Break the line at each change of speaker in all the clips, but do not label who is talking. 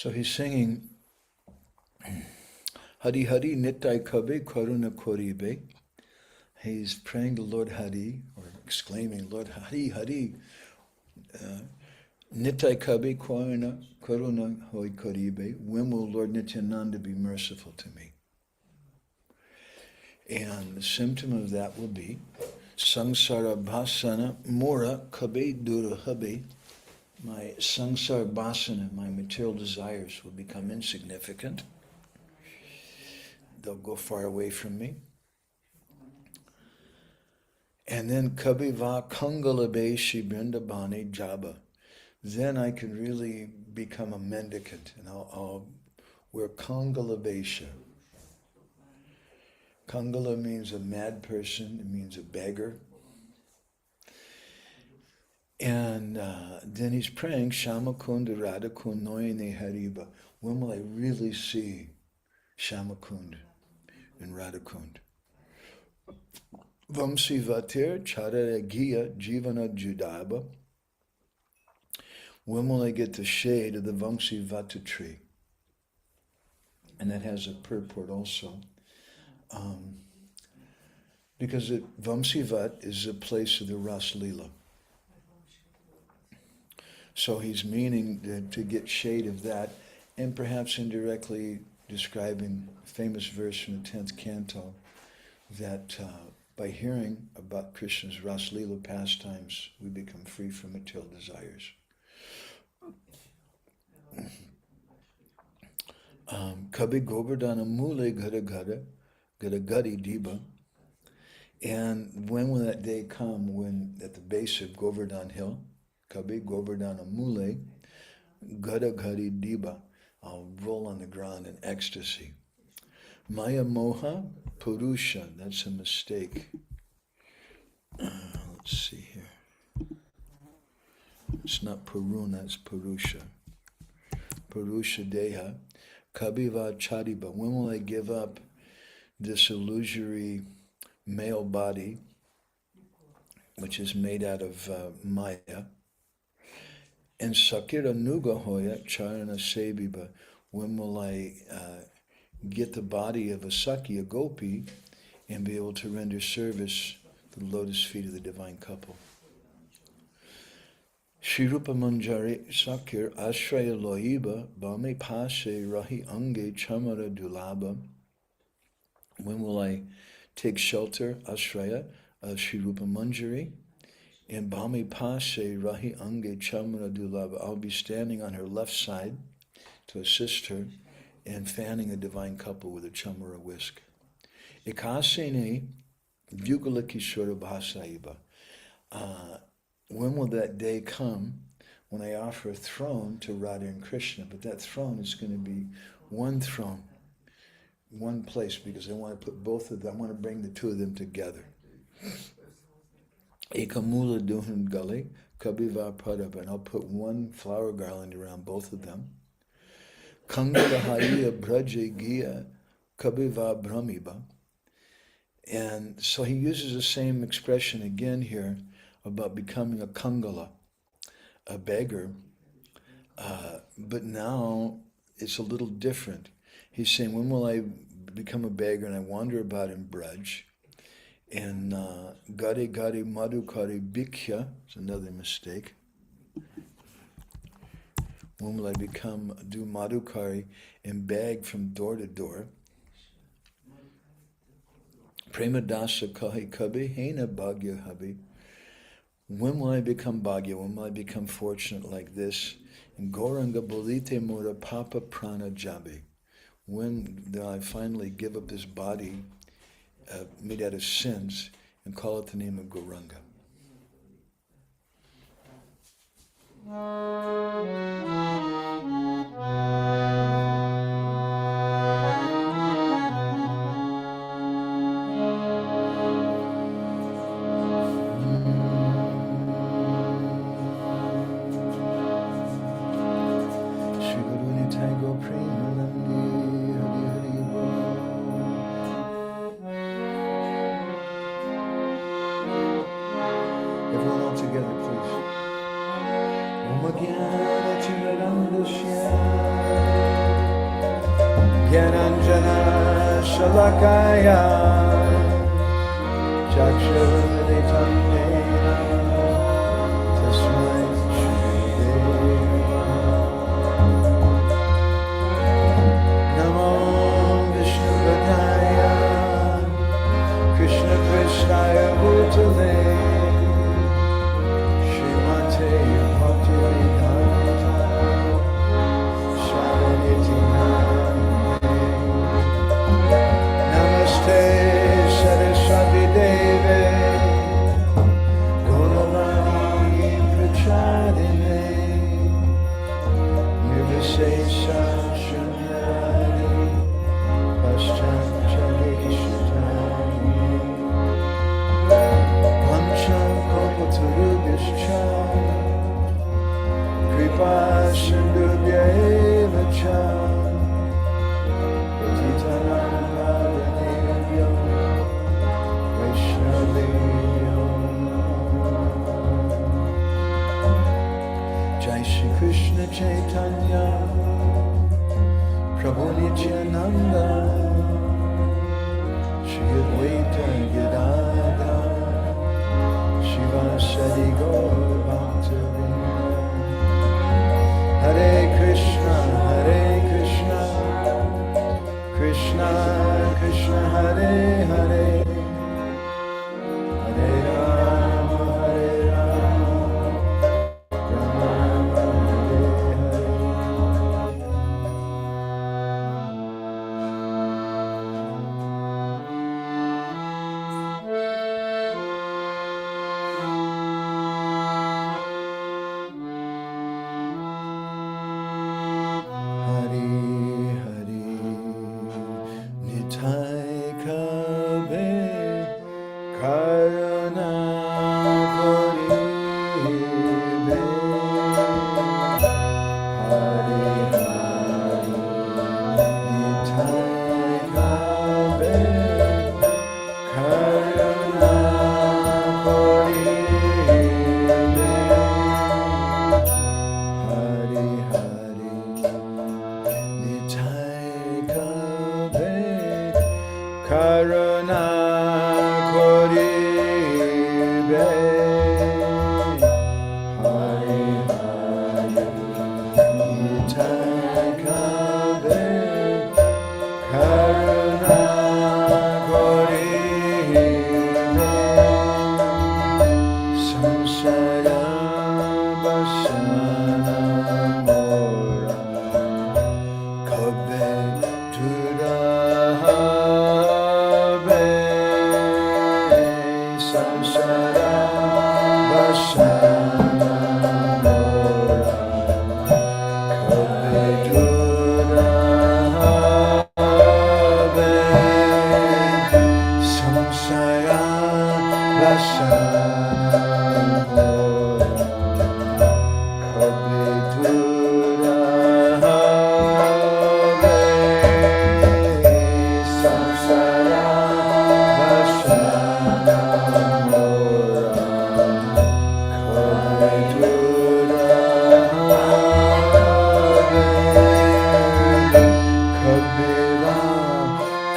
So he's singing Hari Hari Nitai Kabe Karuna Koribe. He's praying to Lord Hari, or exclaiming, Lord Hari Hari, Nitai Kabe Karuna Hoi Koribe. When will Lord Nityananda be merciful to me? And the symptom of that will be Sangsara Bhasana Mora Kabe Dura Habe. My sangsara bhasana, my material desires will become insignificant. They'll go far away from me. And then Kabiva Kangalabe Shibrindabane Jaba. Then I can really become a mendicant, and I'll wear Kangalabesha. Kangala means a mad person, it means a beggar. And then he's praying, Shamakunda Radhakund Noyane Hariba. When will I really see Shamakund and Radhakund? Vamsi Vatir Charagiya Jivana Judaba. When will I get the shade of the Vamsi Vata tree? And that has a purport also. Because Vamsi Vat is the place of the Ras Leela. So he's meaning to get shade of that, and perhaps indirectly describing a famous verse from the 10th canto, that by hearing about Krishna's Ras Leela pastimes, we become free from material desires. Kabi Govardhana Mule Gada Gada, Gada Gadi Diba. And when will that day come when at the base of Govardhan Hill, Kabi Govardhana Mule, Gada Gadi Diba, I'll roll on the ground in ecstasy. Maya Moha Purusha, that's a mistake. Let's see here. It's not Puruna, it's Purusha. Purusha Deha, Kabiva Chadiba. When will I give up this illusory male body, which is made out of Maya? And Sakira Nugahoya Charana Sebiba. When will I get the body of a Saki, a Gopi, and be able to render service to the lotus feet of the divine couple? Shirupa Manjari Sakir Ashraya Loiba Bame Pase Rahi Ange Chamara Dulaba. When will I take shelter, Ashraya, of Shirupa Manjari? And Bami Pase Rahi Ange Chamara Dulaba. I'll be standing on her left side to assist her in fanning a divine couple with a chamara whisk. Ikasene Vyugalakishwara Bhasaiba. When will that day come when I offer a throne to Radha and Krishna? But that throne is going to be one throne, one place, because I want to put both of them, I want to bring the two of them together. Ekamula Duhan Gully, Kabiva Padaba, and I'll put one flower garland around both of them. Kangala Hariya Braje Gia Kabiva Brahmiba. And so he uses the same expression again here about becoming a Kangala, a beggar, but now it's a little different. He's saying, when will I become a beggar and I wander about in Braj? And Gari Gari Madhukari Bhiksha, it's another mistake. When will I do Madhukari and beg from door to door? Prema Dasa Kahi Kabi Hena Bhagya Habi. When will I become Bhagya? When will I become fortunate like this? And Gauranga Bolite Mura Papa Prana Jabi. When do I finally give up this body made out of sins and call it the name of Gauranga? Gyananjana Shalakaya Chakshurmilitam Nena Tasmai Shri Namo Vishnupadaya Krishna Krishnaya Bhutale Srimate Bhakti-vedanta Swaminiti Namaste Saraswati Deve Gauravani Prachadine Nirvisesa Shunyari Paschanchageshatani Pancham Kalpatarubhyascha Kripa Sindhubhya eva cha Patitanam Jai Shri Krishna Chaitanya Prabhu Nityananda Shri Advaita Gadadhara Shivasadi Gaur Bhaktivinoda Hare Krishna Krishna Krishna Hare Hare Hare Rama Rama Rama Hare Karuna Koribe Hari Hari Nitakabe Karuna Koribe Samsara Basana Mora Kabe Tura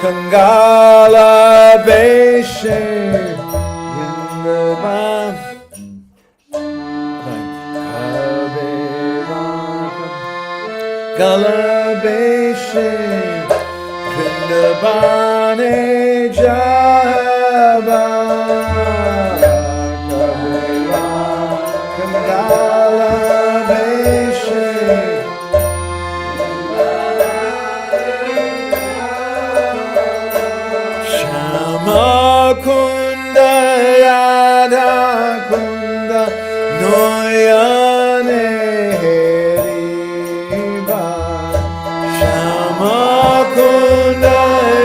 Kangala Beshe Vrindavan Kala Beshe Vrindavane Java Kangala Beshe Kunda Radha Kunda Noyane Heriba Shama Kunda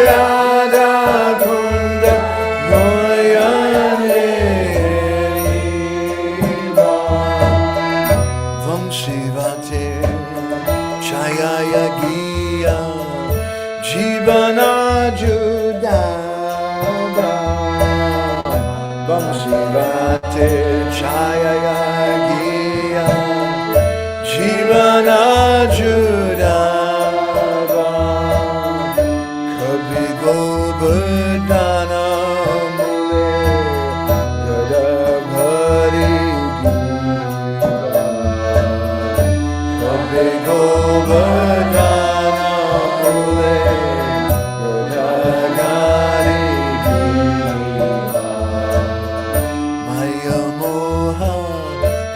Radha Kunda Noyane Heriba Vamshivate Chayaya Giya Jivana Juda Vamshivate Chayaya Giya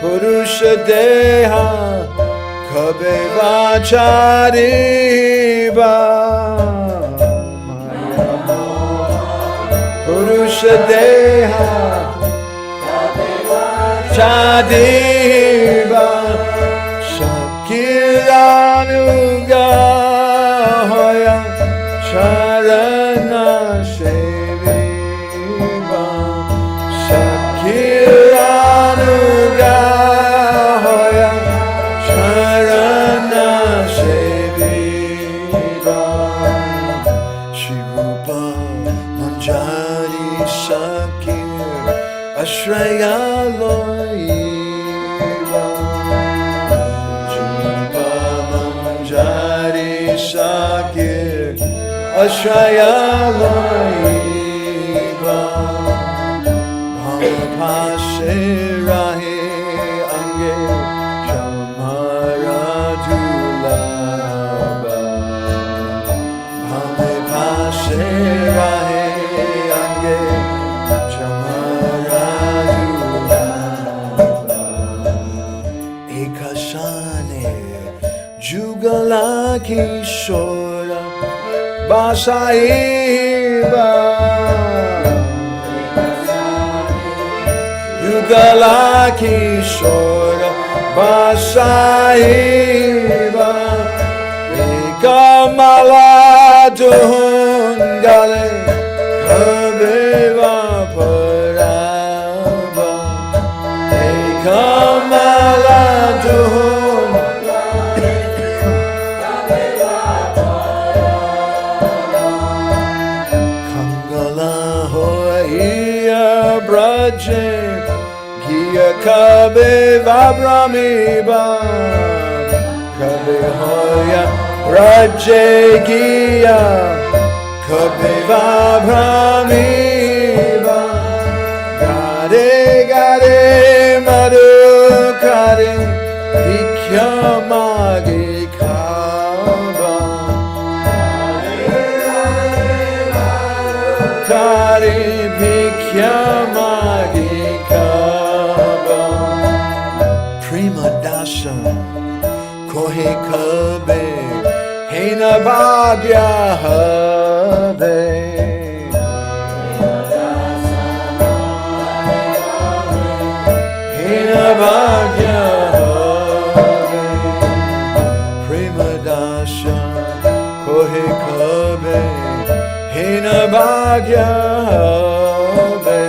Purusha Deha Kabe Vachariba Purusha Deha Chadiba Shakiranuga Hoya Sharana Sheviva Shakiranuga Hoya Sharana Sheviva Shirupa Manjari Shakir Ashraya Loiva Shirupa Manjari Shakir Ashraya Loiva Bhamapashe Rahe Ange Shamara Dulaba Bhamapashe Rahe Ange Shamara Dulaba Ekashane Jugala Kishora Basaiba Yugala Kishora Basaiba Ekamala Dungale Kabeva Paraba Ekamala Vraja Giya Kabe Vabramiba Kabe Hoya Vraja Giya Kabe Vabramiba Gade Gade Madhu Kade Vikya Magi Kaba Kade Vikya Prema-dasha Kohe Kabe Hena Bhagya Habe Hena Bhagya Habe Prema-dasha Kohe Kabe Hena Bhagya Habe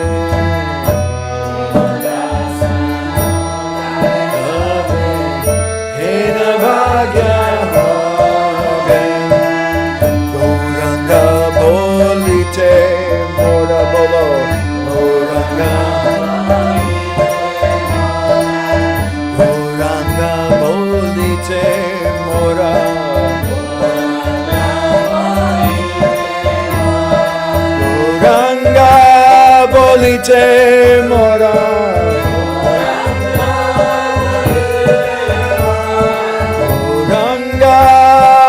Gauranga bolite mora bolo Gauranga bolite mora Gauranga bolite mora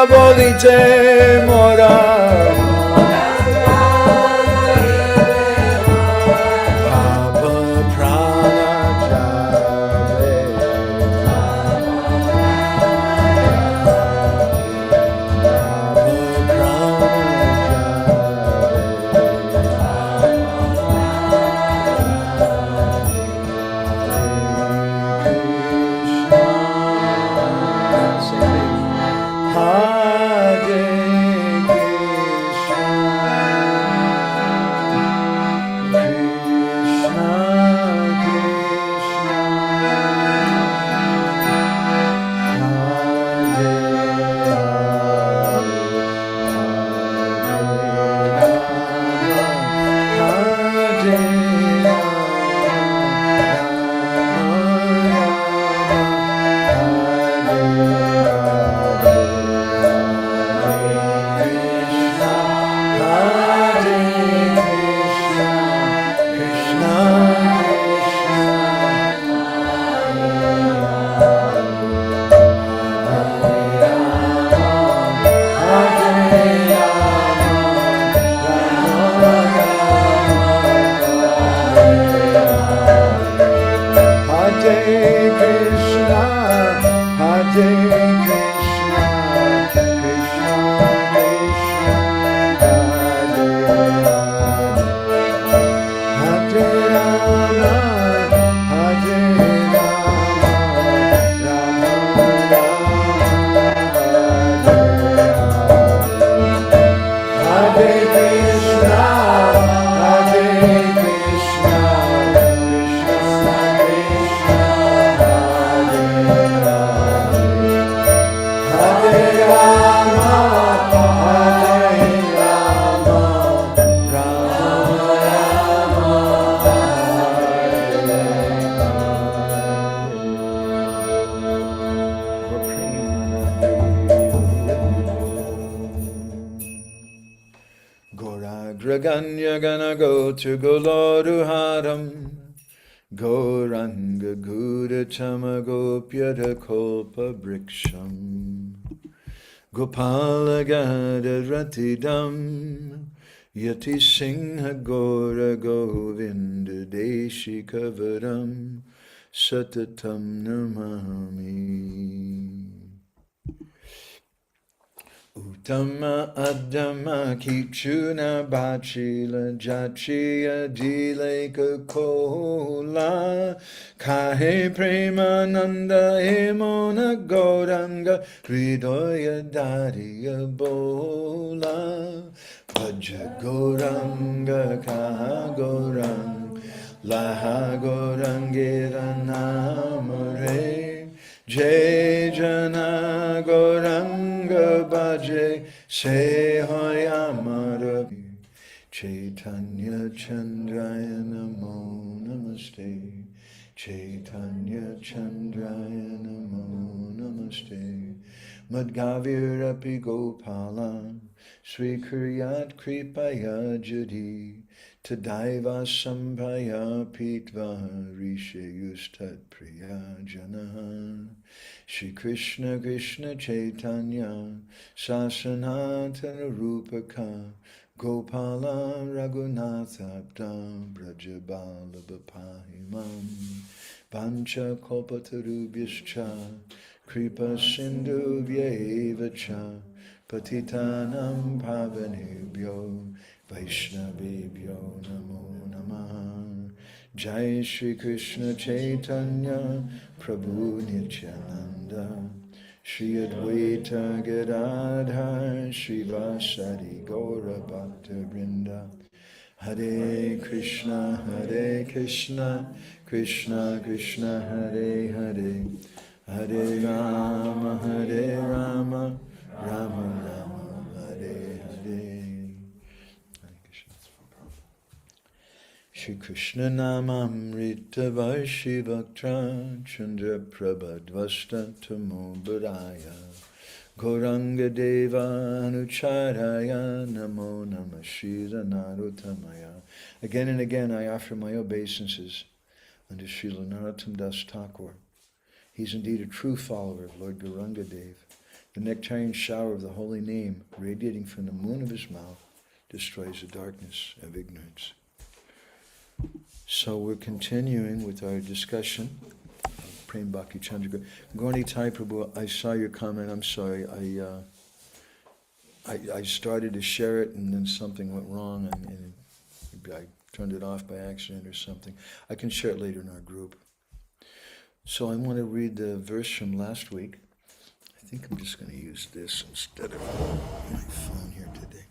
Bolite mora Papa prana jave Papa prana jave Hare Krishna, Hare Krishna, Krishna Krishna, Hare Hare, Hare Rama, Hare Rama, Rama Rama, Hare Krishna, Hare Krishna, Krishna Krishna, Hare Rama, Hare Rama, Rama Goragraganya gana go to Goloruharam Goranga Gura Chamagopyata Kolpa Briksham Gopala Gada Ratidam Yati Singha Gora Govinda Deshi Kavaram Satatam Namami Uttama Adama Kichuna Bachila Jachiya Dileka Kola Kahe Premananda Hemona Goranga Hridoya Dariya Bola Bhaja Goranga Kaha Gorang Laha Gorangira Namare Jai Jana Goranga Bhaje Se Hoyamara Chaitanya Chandraya Namo Namaste Chaitanya Chandraya Namo Namaste Madgavirapi Gopala Sri Kuryat Kripaya Judi Tadaiva Sambhaya Pitva Rishe Yustat Priya Janaha Shri Krishna Krishna Chaitanya Sasanatana Rupaka Gopala Raghunathabda Brajabala Bapahimam Vancha Kalpatarubhyascha Kripa Sindhu Vyevacha Patitanam Pavanebhyo Vaishnavebhyo Namo Namaha Jai Shri Krishna Chaitanya Prabhu Nityananda Shri Advaita Gadadhar Shri Vasari Gaura Bhakta Vrinda Hare Krishna Krishna Krishna Hare Hare Hare Rama Rama Rama Hare Hare Shri Krishna Namamrita Varshi Bhaktra Chandra Prabhadvasta Tamo Baraya Gauranga Deva Anucharaya Namo Namah Shira Narottamaya. Again and again I offer my obeisances unto Srila Narottam Das Thakur. He's indeed a true follower of Lord Gauranga Dev. The nectarian shower of the holy name radiating from the moon of his mouth destroys the darkness of ignorance. So we're continuing with our discussion of Prema-bhakti-candrika. Gaurani Thai Prabhu, I saw your comment. I'm sorry. I started to share it and then something went wrong and I turned it off by accident or something. I can share it later in our group. So I want to read the verse from last week. I think I'm just going to use this instead of my phone here today.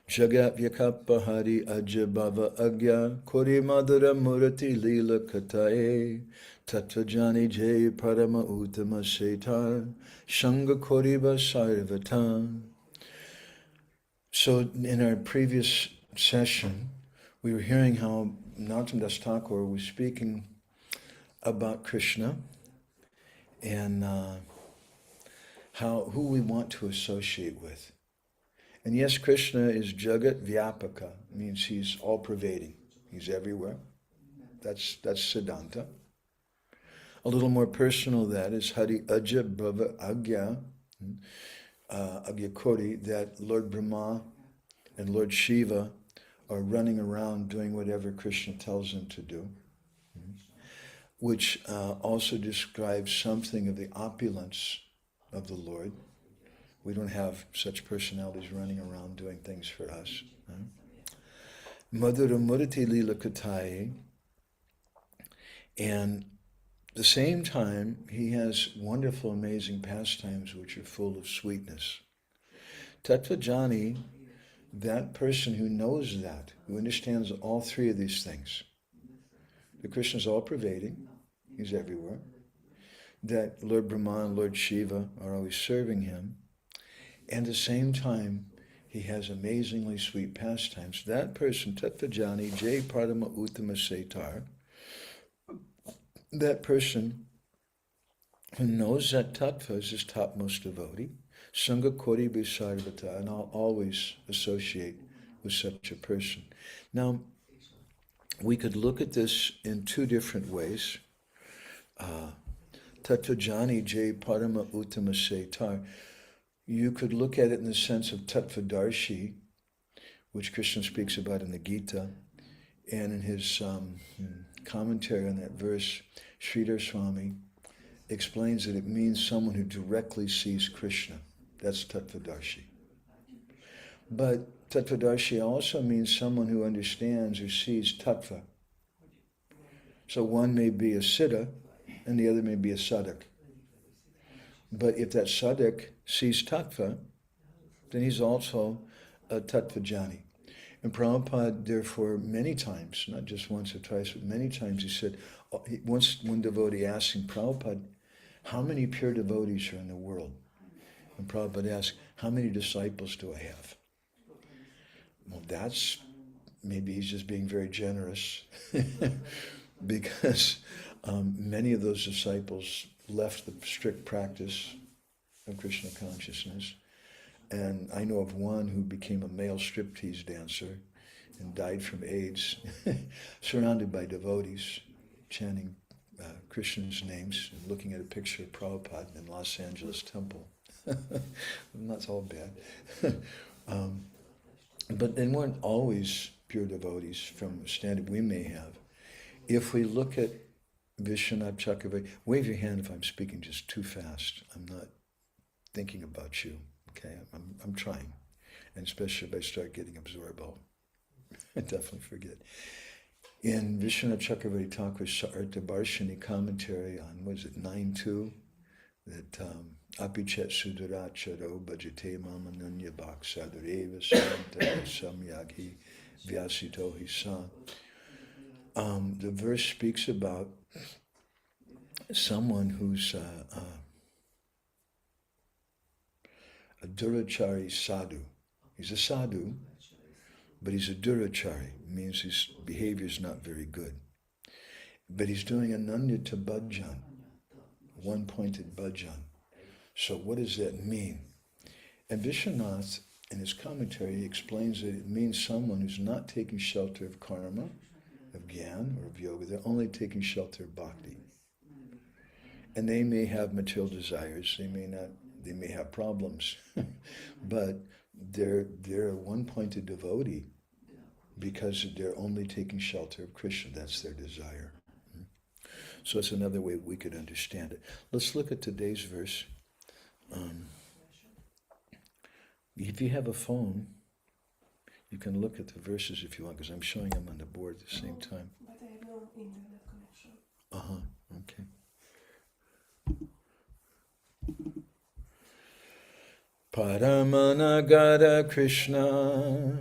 Jagat Vyakappa Hari Ajabhava Agya Kori Madhura Murati Lila Katae Tatvajani Jay Parama Uttama Setar Shanga Koriba Sarvata. So in our previous session, we were hearing how Narottam Das Thakur was speaking about Krishna and who we want to associate with. And yes, Krishna is Jagat Vyapaka, means he's all-pervading. He's everywhere. That's Siddhanta. A little more personal, that is Hari Aja Bhava Agya, Agya Kori, that Lord Brahma and Lord Shiva or running around doing whatever Krishna tells them to do, which also describes something of the opulence of the Lord. We don't have such personalities running around doing things for us. Madhura Murati Lila Katai, and at the same time, he has wonderful, amazing pastimes which are full of sweetness. Tattvajani, that person who knows that, who understands all three of these things. The Krishna is all-pervading, he's everywhere. That Lord Brahma and Lord Shiva are always serving him. And at the same time, he has amazingly sweet pastimes. That person, Tattvajani, Jai Pradama Uttama Setar, that person who knows that Tattva is his topmost devotee, Sangha Kori Bisarvata, and I'll always associate with such a person. Now, we could look at this in two different ways. Tattvajani Jai Parama Uttama Setar. You could look at it in the sense of Tattvadarshi, which Krishna speaks about in the Gita, and in his commentary on that verse, Sridhar Swami explains that it means someone who directly sees Krishna. That's Tattvadarshi. But Tattvadarshi also means someone who understands or sees Tattva. So one may be a Siddha and the other may be a Sadhak. But if that Sadhak sees Tattva, then he's also a Tattvajani. And Prabhupada, therefore, many times, not just once or twice, but many times he said, once one devotee asked him, Prabhupada, how many pure devotees are in the world? And Prabhupada asked, how many disciples do I have? Well, that's, maybe he's just being very generous, because many of those disciples left the strict practice of Krishna consciousness. And I know of one who became a male striptease dancer and died from AIDS, surrounded by devotees, chanting Krishna's names and looking at a picture of Prabhupada in Los Angeles temple. That's all bad. But they weren't always pure devotees from a standard we may have. If we look at Vishwanath Chakravarti, wave your hand if I'm speaking just too fast. I'm not thinking about you, okay? I'm trying. And especially if I start getting absorbed, I definitely forget. In Vishwanath Chakravarti Thakur's Sartabarshini commentary on, 9.2, that Apichet Sudaracharo Bhajate Mamananya Bhaksadareva Santa Samyaghi Vyasito Hisa. The verse speaks about someone who's a durachari sadhu. He's a sadhu, but he's a durachari. It means his behavior is not very good. But he's doing ananyata bhajan, one-pointed bhajan. So what does that mean? And Vishwanath, in his commentary, explains that it means someone who's not taking shelter of karma, of gyan, or of yoga. They're only taking shelter of bhakti. And they may have material desires. They may not. They may have problems, but they're a one-pointed devotee because they're only taking shelter of Krishna. That's their desire. So it's another way we could understand it. Let's look at today's verse. If you have a phone, you can look at the verses if you want, because I'm showing them on the board at the same time.
But I have no internet connection.
Okay. Paramanagara Krishna,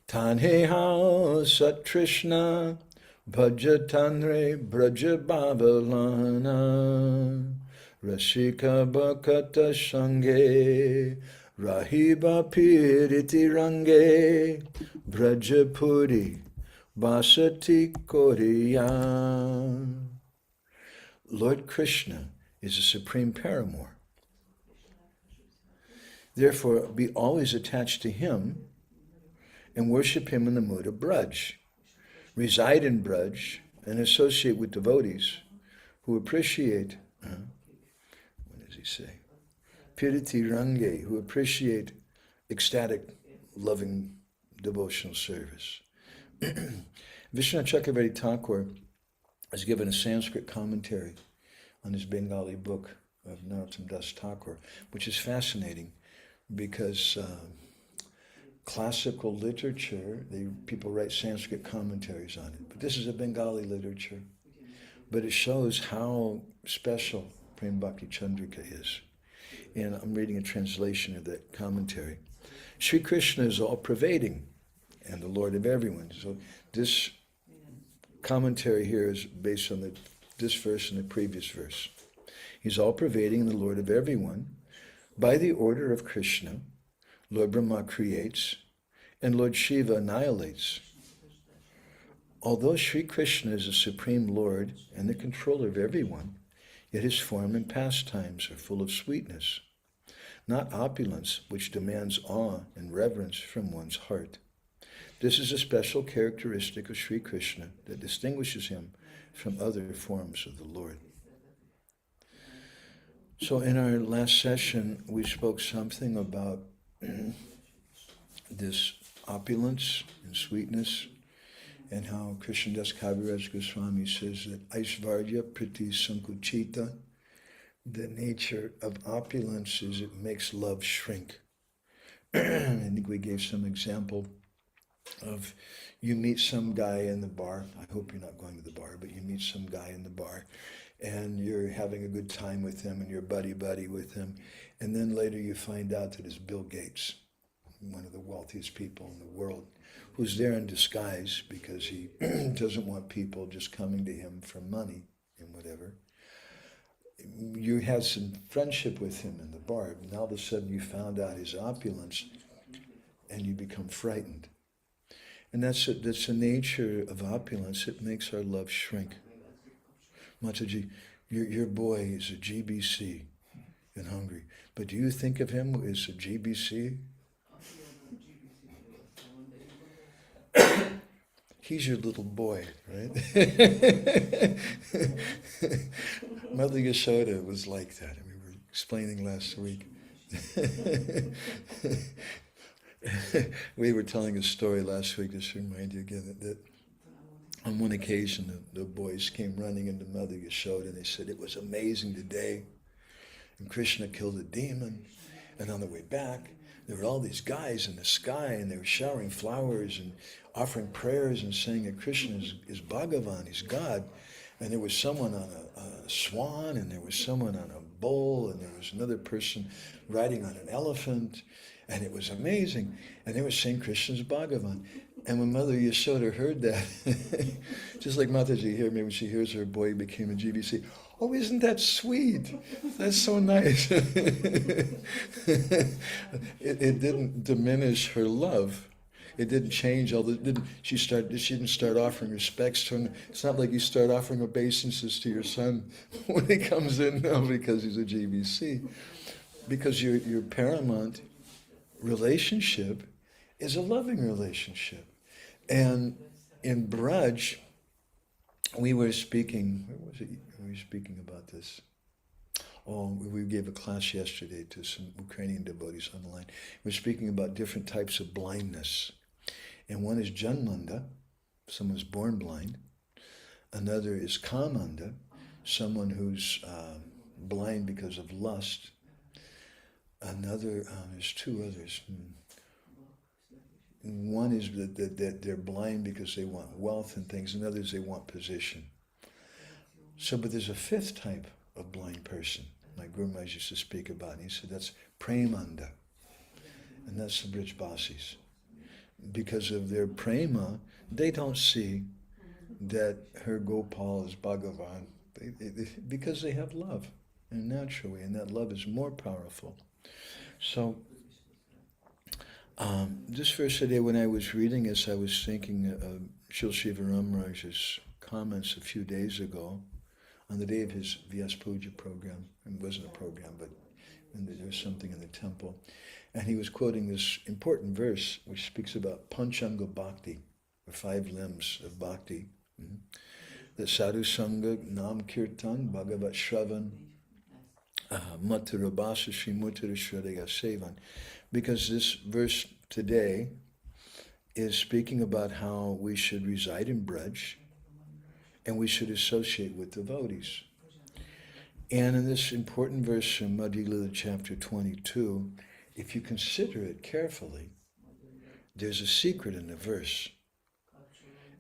Tanhehao Sat Krishna, Bhajatanre Braja Bhavalana, Rasika Bhakata Sange, Rahiba Piriti Range, Brajapuri, Basati Koriya. Lord Krishna is the supreme paramour. Therefore, be always attached to him and worship him in the mood of Braj. Reside in Braj and associate with devotees who appreciate, what does he say? Piriti Range, who appreciate ecstatic, loving, devotional service. Vishwanath Chakravarti Thakur has given a Sanskrit commentary on his Bengali book of Narottam Das Thakur, which is fascinating because classical literature, people write Sanskrit commentaries on it. But this is a Bengali literature. But it shows how special Prema-bhakti-candrika is. And I'm reading a translation of that commentary. Sri Krishna is all-pervading and the Lord of everyone. So this commentary here is based on this verse and the previous verse. He's all-pervading and the Lord of everyone. By the order of Krishna, Lord Brahma creates and Lord Shiva annihilates. Although Sri Krishna is the Supreme Lord and the controller of everyone, yet his form and pastimes are full of sweetness, not opulence which demands awe and reverence from one's heart. This is a special characteristic of Sri Krishna that distinguishes him from other forms of the Lord. So in our last session, we spoke something about this opulence and sweetness, and how Krishnadas Kaviraj Goswami says that Aishvarya Priti Sankuchita, the nature of opulence is it makes love shrink. I think we gave some example of you meet some guy in the bar. I hope you're not going to the bar, but you meet some guy in the bar and you're having a good time with him and you're buddy-buddy with him. And then later you find out that it's Bill Gates, one of the wealthiest people in the world, who's there in disguise because he doesn't want people just coming to him for money and whatever. You had some friendship with him in the bar, and all of a sudden you found out his opulence and you become frightened. And that's the nature of opulence. It makes our love shrink. Mataji, your boy is a GBC in Hungary, but do you think of him as a GBC? He's your little boy, right? Mother Yashoda was like that, and we were explaining last week. We were telling a story last week, just to remind you again, that on one occasion the boys came running into Mother Yashoda and they said, it was amazing today, and Krishna killed a demon, and on the way back there were all these guys in the sky and they were showering flowers and offering prayers and saying that Krishna is Bhagavan, he's God. And there was someone on a swan, and there was someone on a bull, and there was another person riding on an elephant, and it was amazing. And they were saying Krishna's Bhagavan. And when Mother Yashoda heard that, just like Mataji here, maybe she hears her boy became a GBC, oh, isn't that sweet? That's so nice. It didn't diminish her love. It didn't change she didn't start offering respects to him. It's not like you start offering obeisances to your son when he comes in now because he's a GBC. Because your paramount relationship is a loving relationship. And in Vraj, we were speaking, where was it? We were speaking about this. Oh, we gave a class yesterday to some Ukrainian devotees on the line. We were speaking about different types of blindness. And one is Janmanda, someone's born blind. Another is Kamanda, someone who's blind because of lust. Another, there's two others. One is that they're blind because they want wealth and things, and others they want position. So, but there's a fifth type of blind person, like Guru Maharaj used to speak about, and he said that's Premanda, and that's the Brijbasis. Because of their prema, they don't see that her Gopal is Bhagavan, because they have love, and naturally, and that love is more powerful. So, this verse today, when I was reading this, I was thinking of Shil Shiva Ramraj's comments a few days ago, on the day of his Vyas Puja program. It wasn't a program, but there was something in the temple. And he was quoting this important verse, which speaks about Panchanga Bhakti, the 5 limbs of Bhakti. The Sadhu Sangha, Nam Kirtan, Bhagavat Shravan, Maturabhasa Sri Mutara Shradaya Sevan. Because this verse today is speaking about how we should reside in Braj and we should associate with devotees. And in this important verse from Madhya Lila chapter 22, if you consider it carefully, there's a secret in the verse.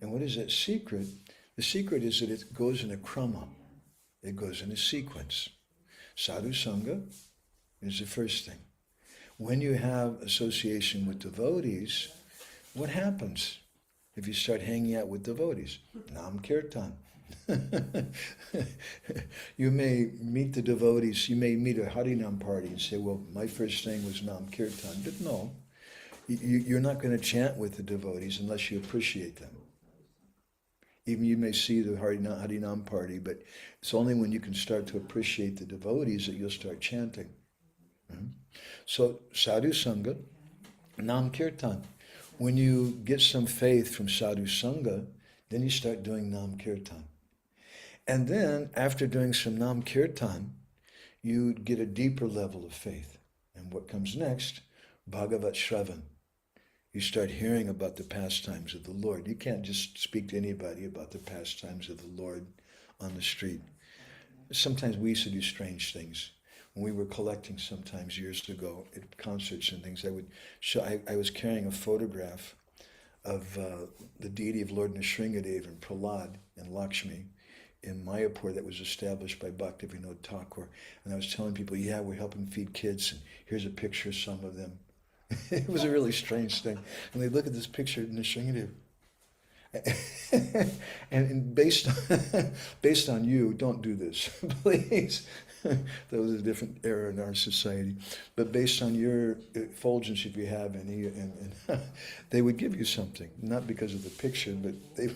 And what is that secret? The secret is that it goes in a krama. It goes in a sequence. Sadhu Sangha is the first thing. When you have association with devotees, what happens if you start hanging out with devotees? Nam Kirtan. You may meet the devotees, you may meet a Harinam party and say, well, my first thing was Nam Kirtan. But no, you're not going to chant with the devotees unless you appreciate them. Even you may see the Harinam party, but it's only when you can start to appreciate the devotees that you'll start chanting. So, Sadhu Sangha, Nam Kirtan. When you get some faith from Sadhu Sangha, then you start doing Nam Kirtan. And then, after doing some Nam Kirtan, you get a deeper level of faith. And what comes next? Bhagavat Shravan. You start hearing about the pastimes of the Lord. You can't just speak to anybody about the pastimes of the Lord on the street. Sometimes we used to do strange things. When we were collecting sometimes years ago at concerts and things, I would show, I was carrying a photograph of the deity of Lord Nrsimhadev and Prahlad and Lakshmi in Mayapur that was established by Bhaktivinoda Thakur. And I was telling people, yeah, we're helping feed kids, and here's a picture of some of them. It was a really strange thing. And they look at this picture of Nrsimhadev. And based on you, don't do this, please. That was a different era in our society. But based on your effulgence, if you have any, and they would give you something, not because of the picture, but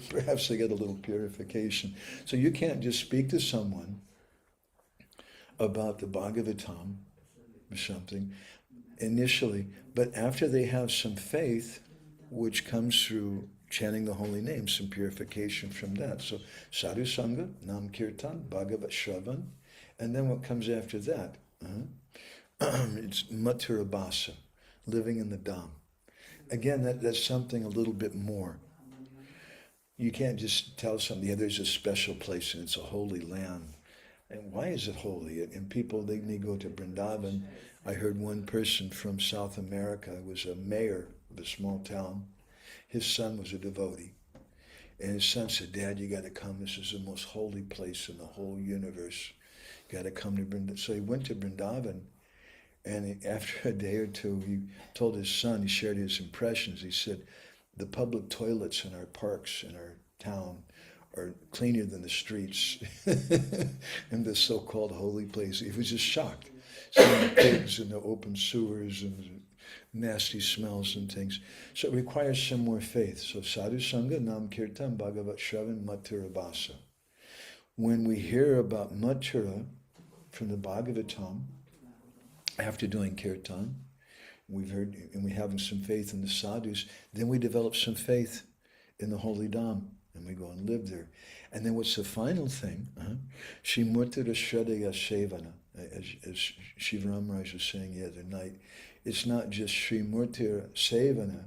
perhaps they get a little purification. So you can't just speak to someone about the Bhagavatam or something initially, but after they have some faith, which comes through chanting the holy name, some purification from that. So Sadhu Sangha, Nam Kirtan, Bhagavat Shravan, and then what comes after that? It's Mathura Bhasa, living in the Dham. Again, that's something a little bit more. You can't just tell somebody, yeah, there's a special place and it's a holy land. And why is it holy? And people, they go to Vrindavan. I heard one person from South America, was a mayor of a small town. His son was a devotee. And his son said, Dad, you got to come. This is the most holy place in the whole universe. You got to come to Vrindavan. So he went to Vrindavan, and after a day or two, he told his son, he shared his impressions. He said, the public toilets in our parks in our town are cleaner than the streets in this so-called holy place. He was just shocked, seeing the pigs in the open sewers and nasty smells and things. So it requires some more faith. So Sadhu Sangha, Nam Kirtan, Bhagavat Shravan, Mathura Bhasa. When we hear about Mathura from the Bhagavatam, after doing Kirtan, we've heard, and we have some faith in the sadhus, then we develop some faith in the holy Dham, and we go and live there. And then what's the final thing? Shrimurtira Shraddhaya Sevana, as Shivaram Raj was saying the other night. It's not just Shrimurtira Sevana,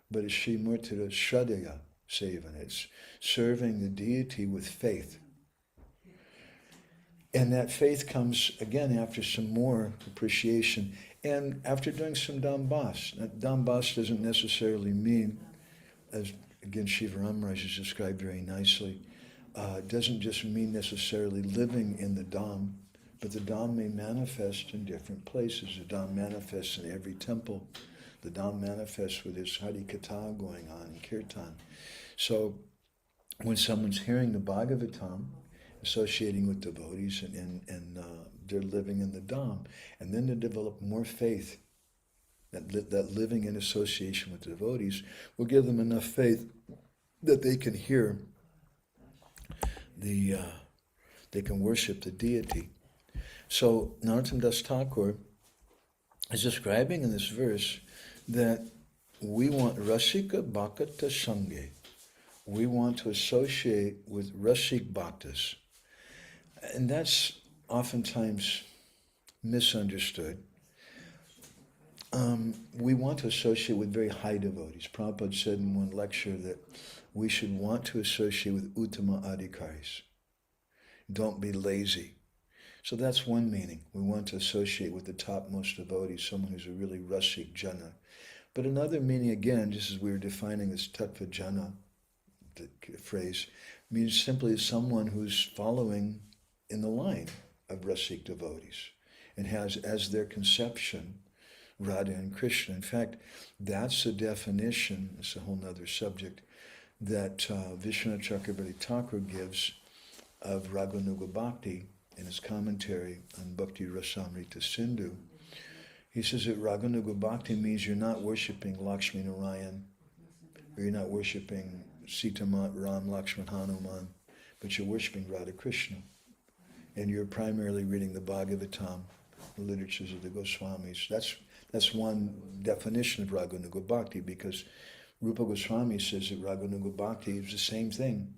but it's Shrimurtira Shraddhaya Sevana. It's serving the deity with faith. And that faith comes, again, after some more appreciation and after doing some Dambas. Now, Dambas doesn't necessarily mean, as again Shivaram Raj has described very nicely, doesn't just mean necessarily living in the Dham, but the Dham may manifest in different places. The Dham manifests in every temple. The Dham manifests with this Hari Katha going on in Kirtan. So when someone's hearing the Bhagavatam, associating with devotees, and they're living in the Dham, and then they develop more faith, that living in association with devotees will give them enough faith that they can hear they can worship the deity. So Narottam Das Thakur is describing in this verse that we want Rasika Bhakata Sange. We want to associate with Rasik Bhaktas. And that's oftentimes misunderstood. we want to associate with very high devotees. Prabhupada said in one lecture that we should want to associate with Uttama Adhikaris. Don't be lazy. So that's one meaning. We want to associate with the topmost devotees, someone who's a really rasik jana. But another meaning, again, just as we were defining this tattva jana, the phrase, means simply someone who's following in the line of rasik devotees and has as their conception Radha and Krishna. In fact, that's the definition, it's a whole other subject, that Vishwanath Chakravarti Thakur gives of Raganuga Bhakti in his commentary on Bhakti Rasamrita Sindhu. He says that Raganuga Bhakti means you're not worshipping Lakshmi Narayan, or you're not worshipping Sita Ram Lakshman Hanuman, but you're worshipping Radha Krishna. And you're primarily reading the Bhagavatam, the literatures of the Goswamis. That's one definition of Raganuga Bhakti, because Rupa Goswami says that Raganuga Bhakti is the same thing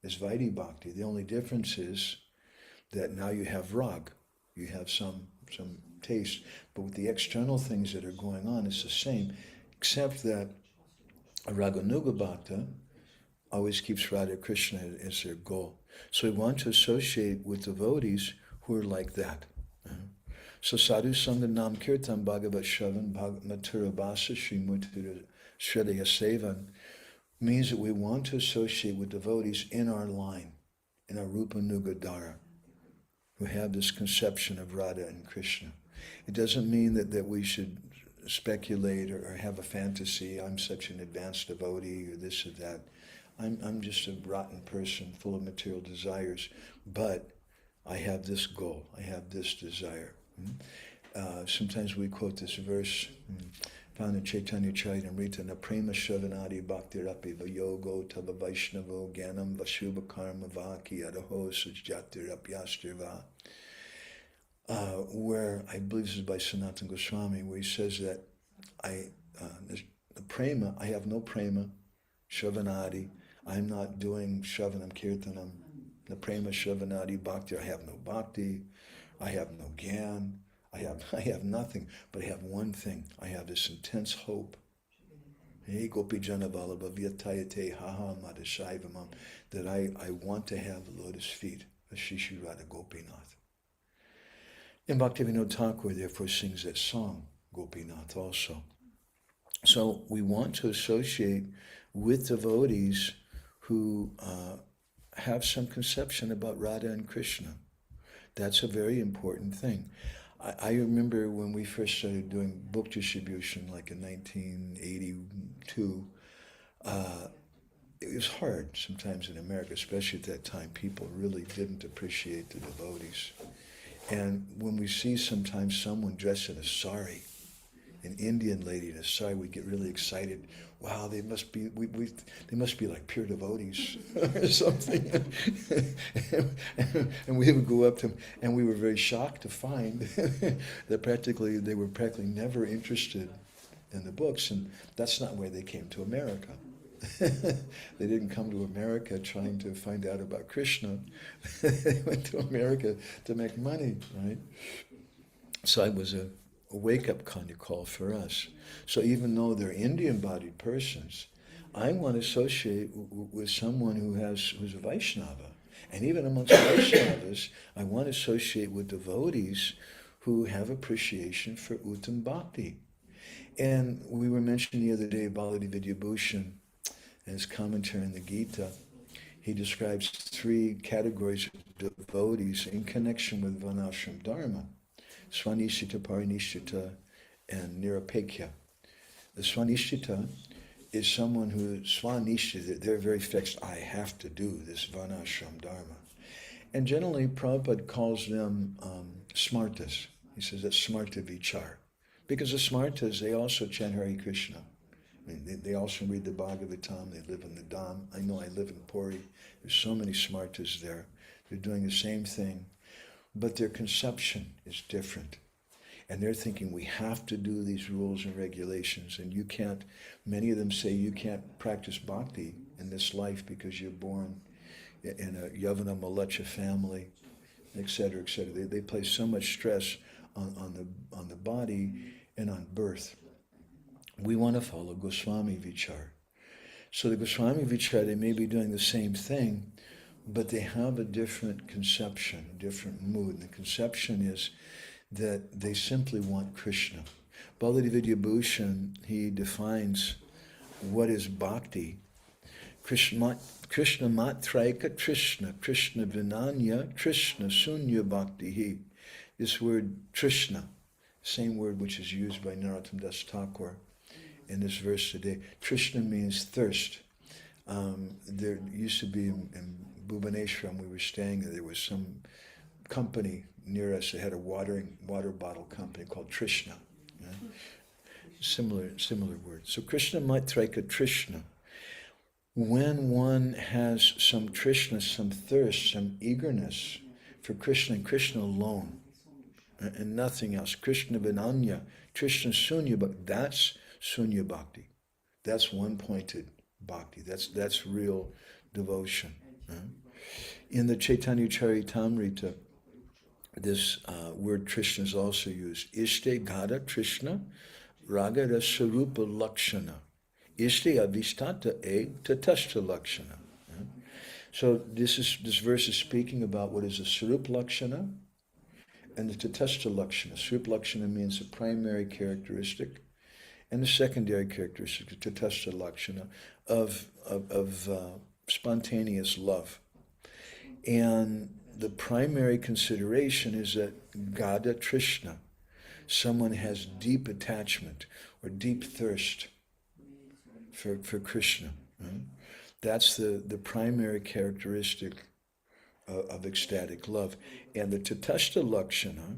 as Vaidhi Bhakti. The only difference is that now you have rag, you have some taste, but with the external things that are going on, it's the same, except that a Raganuga Bhakta always keeps Radha Krishna as their goal. So we want to associate with devotees who are like that. So Sadhu Sangha Nam Kirtan Bhagavat Shravan Mathura Bhasa Sri Muttira Shradaya Sevan means that we want to associate with devotees in our line, in our Rupa Nugadara, who have this conception of Radha and Krishna. It doesn't mean that we should speculate or have a fantasy, I'm such an advanced devotee or this or that. I'm just a rotten person full of material desires, but I have this goal, I have this desire. Sometimes we quote this verse found in Chaitanya Charitamrita, Na prema shavanadi bhakti-rapi vayogo tava vaishnavo gyanam vasubha karma vaki adaho sajjatirapyastirva, where I believe this is by Sanatana Goswami, where he says that the prema, I have no prema, shavanadi, I'm not doing shavanam kirtanam, the prema shavanadi bhakti, I have no bhakti, I have no gyan, I have nothing, but I have one thing. I have this intense hope. Hey, Gopi Janavalabha Vyatayate Haha Madashaivamam, that I want to have the lotus feet of Shri Radha Gopinath. And Bhaktivinoda Thakur therefore sings that song, Gopinath also. So we want to associate with devotees who have some conception about Radha and Krishna. That's a very important thing. I remember when we first started doing book distribution, like in 1982, it was hard sometimes in America, especially at that time. People really didn't appreciate the devotees. And when we see sometimes someone dressed in a sari, an Indian lady in a sari, we get really excited. Wow, they must be they must be like pure devotees or something. and we would go up to them, and we were very shocked to find that they were practically never interested in the books, and that's not why they came to America. They didn't come to America trying to find out about Krishna. They went to America to make money, right? So it was a wake-up kind of call for us. So even though they're Indian-bodied persons, I want to associate with someone who's a Vaishnava. And even amongst Vaishnavas, I want to associate with devotees who have appreciation for Uttam Bhakti. And we were mentioning the other day Baladi Vidyabhushan, in his commentary on the Gita. He describes 3 categories of devotees in connection with Varnashram Dharma: Swanishita, Parinishita, and Nirapekya. The Swanishita is someone who, Swanishita, they're very fixed, I have to do this Varnashram Dharma. And generally, Prabhupada calls them smartas. He says that's smarta vichar. Because the smartas, they also chant Hare Krishna. I mean, they also read the Bhagavatam, they live in the Dham. I know I live in Puri. There's so many smartas there. They're doing the same thing, but their conception is different. And they're thinking, we have to do these rules and regulations, and you can't, many of them say you can't practice bhakti in this life because you're born in a Yavana Malacha family, etc., etc. They place so much stress on the body, and on birth. We want to follow Goswami Vichar. So the Goswami Vichar, they may be doing the same thing, but they have a different conception, a different mood. And the conception is that they simply want Krishna. Baladevidya Bhushan, he defines what is bhakti. Krishna matraika Krishna, Krishna vinanya, Krishna sunya bhakti. This word Krishna, same word which is used by Narottam Das Thakur in this verse today. Krishna means thirst. There used to be in Bhubaneswaram, we were staying there was some company near us that had a water bottle company called Trishna. Yeah? Similar word. So Krishna Maitraika Trishna. When one has some Trishna, some thirst, some eagerness for Krishna and Krishna alone, and nothing else. Krishna Vinanya, Krishna Sunya Bhakti, that's Sunya Bhakti. That's one-pointed bhakti. That's real devotion. In the Chaitanya Charitamrita, this word Krishna is also used. Ishte Gada Krishna Ragara Sarupa Lakshana. Ishte Avistata E Tatashta Lakshana. So this verse is speaking about what is the Sarup Lakshana and the Tatashta Lakshana. Sarup Lakshana means the primary characteristic, and the secondary characteristic, the Tatashta Lakshana, of spontaneous love. And the primary consideration is that Gada Trishna, someone has deep attachment or deep thirst for Krishna. Right? That's the primary characteristic of ecstatic love. And the Tatashta Lakshana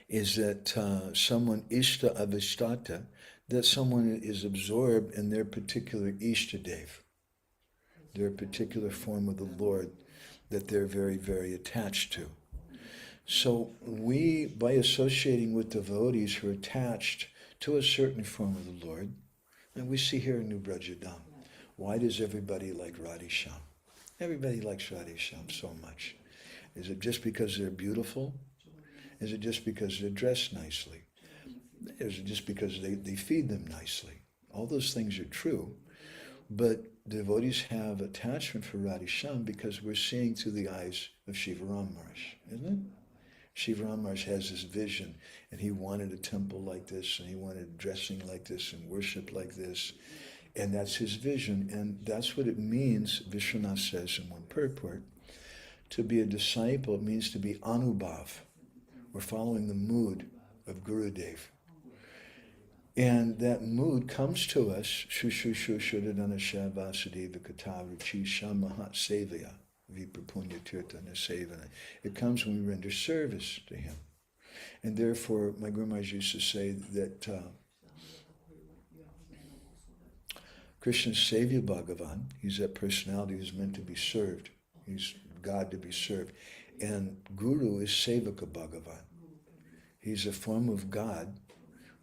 is that someone Ishta Avistata, that someone is absorbed in their particular Ishtadev, their particular form of the Lord that they're very, very attached to. So we, by associating with devotees who are attached to a certain form of the Lord, and we see here in New Vrajadam, why does everybody like Radhisham? Everybody likes Radhisham so much. Is it just because they're beautiful? Is it just because they're dressed nicely? Is it just because they feed them nicely? All those things are true, but devotees have attachment for Radhisham because we're seeing through the eyes of Shivaram Maharaj, isn't it? Shivaram Maharaj has this vision, and he wanted a temple like this, and he wanted dressing like this, and worship like this, and that's his vision, and that's what it means, Vishwanath says in one purport, to be a disciple. It means to be anubhav. We're following the mood of Gurudev. And that mood comes to us, Shushu Shuddhadanasha Vasudeva Kata Ruchi Shamahat Sevaya Viprapunya Tirtana Sevana. It comes when we render service to him. And therefore, my Guru Maharaj used to say that Krishna's Sevya Bhagavan, he's that personality who's meant to be served. He's God to be served. And Guru is Sevaka Bhagavan. He's a form of God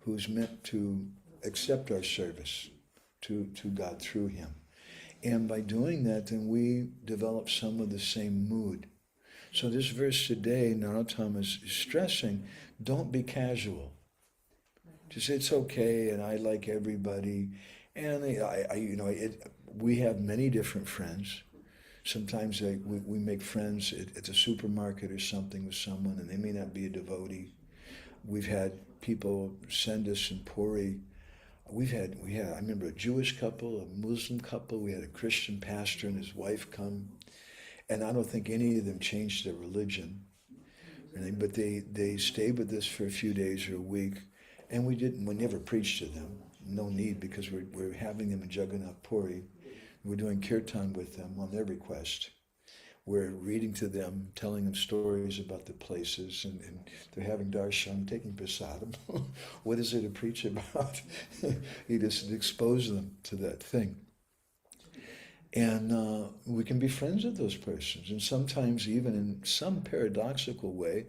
who's meant to accept our service to God through him. And by doing that, then we develop some of the same mood. So this verse today, Narottam is stressing, don't be casual. Just it's okay, and I like everybody. And we have many different friends. Sometimes we make friends at the supermarket or something with someone, and they may not be a devotee. We've had people send us in Puri. I remember a Jewish couple, a Muslim couple. We had a Christian pastor and his wife come, and I don't think any of them changed their religion. But they stayed with us for a few days or a week, and we never preached to them. No need, because we're having them in Jagannath Puri. We're doing kirtan with them on their request. We're reading to them, telling them stories about the places, and they're having darshan, taking prasadam. What is there to preach about? You just expose them to that thing. And we can be friends with those persons. And sometimes even in some paradoxical way,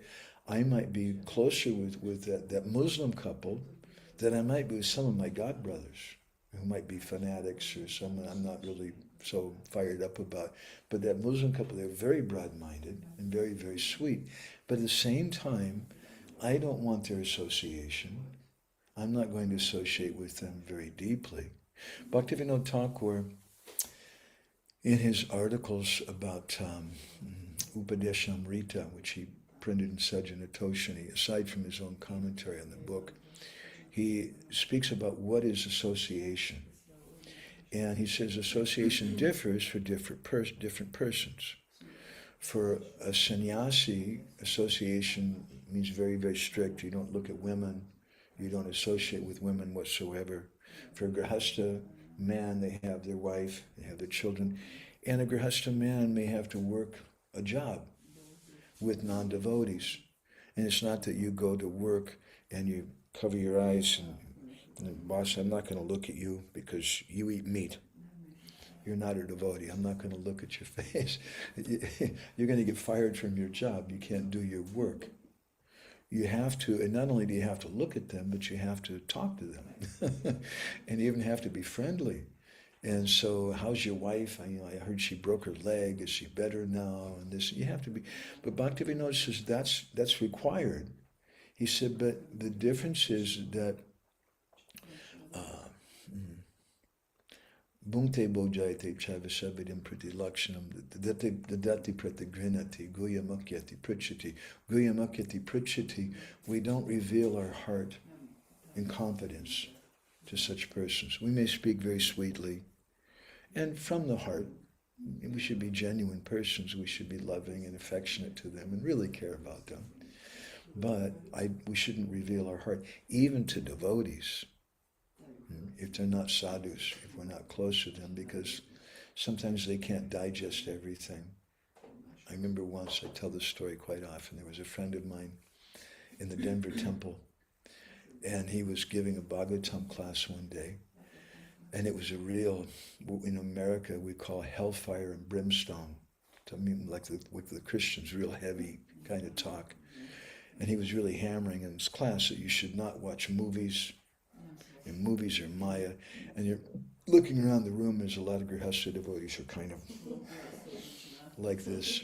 I might be closer with that Muslim couple than I might be with some of my god brothers, who might be fanatics or someone I'm not really so fired up about. But that Muslim couple, they're very broad-minded and very, very sweet. But at the same time, I don't want their association. I'm not going to associate with them very deeply. Bhaktivinoda Thakur, in his articles about Upadeshamrita, which he printed in Sajjanatoshini, aside from his own commentary on the book, he speaks about what is association. And he says association differs for different persons. For a sannyasi, association means very, very strict. You don't look at women. You don't associate with women whatsoever. For a grihastha man, they have their wife, they have their children. And a grihastha man may have to work a job with non-devotees. And it's not that you go to work and you cover your eyes and boss, I'm not going to look at you because you eat meat. You're not a devotee. I'm not going to look at your face. You're going to get fired from your job. You can't do your work. You have to, and not only do you have to look at them, but you have to talk to them. And you even have to be friendly. And so, how's your wife? I heard she broke her leg. Is she better now? And this, you have to be. But Bhaktivinoda says that's required. He said, but the difference is that Bhunte bojayate chaivasavidim priti lakshanam dadati pratigrinati guyamakyati prichati. Guyamakyati prichati, we don't reveal our heart in confidence to such persons. We may speak very sweetly, and from the heart, we should be genuine persons. We should be loving and affectionate to them and really care about them. But we shouldn't reveal our heart, even to devotees, if they're not sadhus, if we're not close to them, because sometimes they can't digest everything. I remember once, I tell this story quite often, there was a friend of mine in the Denver temple, and he was giving a Bhagavatam class one day, and it was a real, in America we call hellfire and brimstone, to me, like with the Christians, real heavy kind of talk. And he was really hammering in his class that you should not watch movies, and movies are Maya. And you're looking around the room, there's a lot of Grihastha devotees who are kind of like this.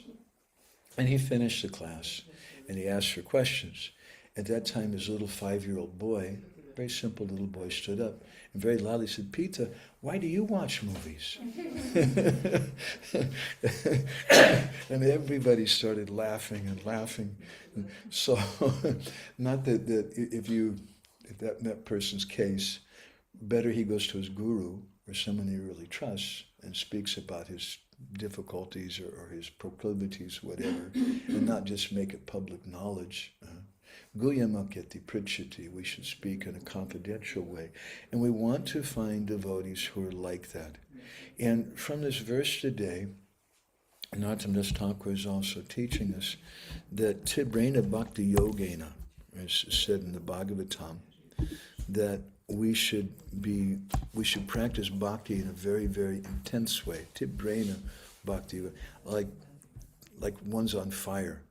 And he finished the class, and he asked for questions. At that time, his little 5-year-old boy, very simple little boy, stood up and very loudly said, "Pita, why do you watch movies?" And everybody started laughing and laughing. So, not that if that person's case, better he goes to his guru or someone he really trusts and speaks about his difficulties or his proclivities, whatever, and not just make it public knowledge. Guyamaketi Pritchati, we should speak in a confidential way. And we want to find devotees who are like that. And from this verse today, Narottam Das Thakur is also teaching us that Tibrena Bhakti Yogena, as said in the Bhagavatam, that we should practice bhakti in a very, very intense way. Tibrena Bhakti, like one's on fire.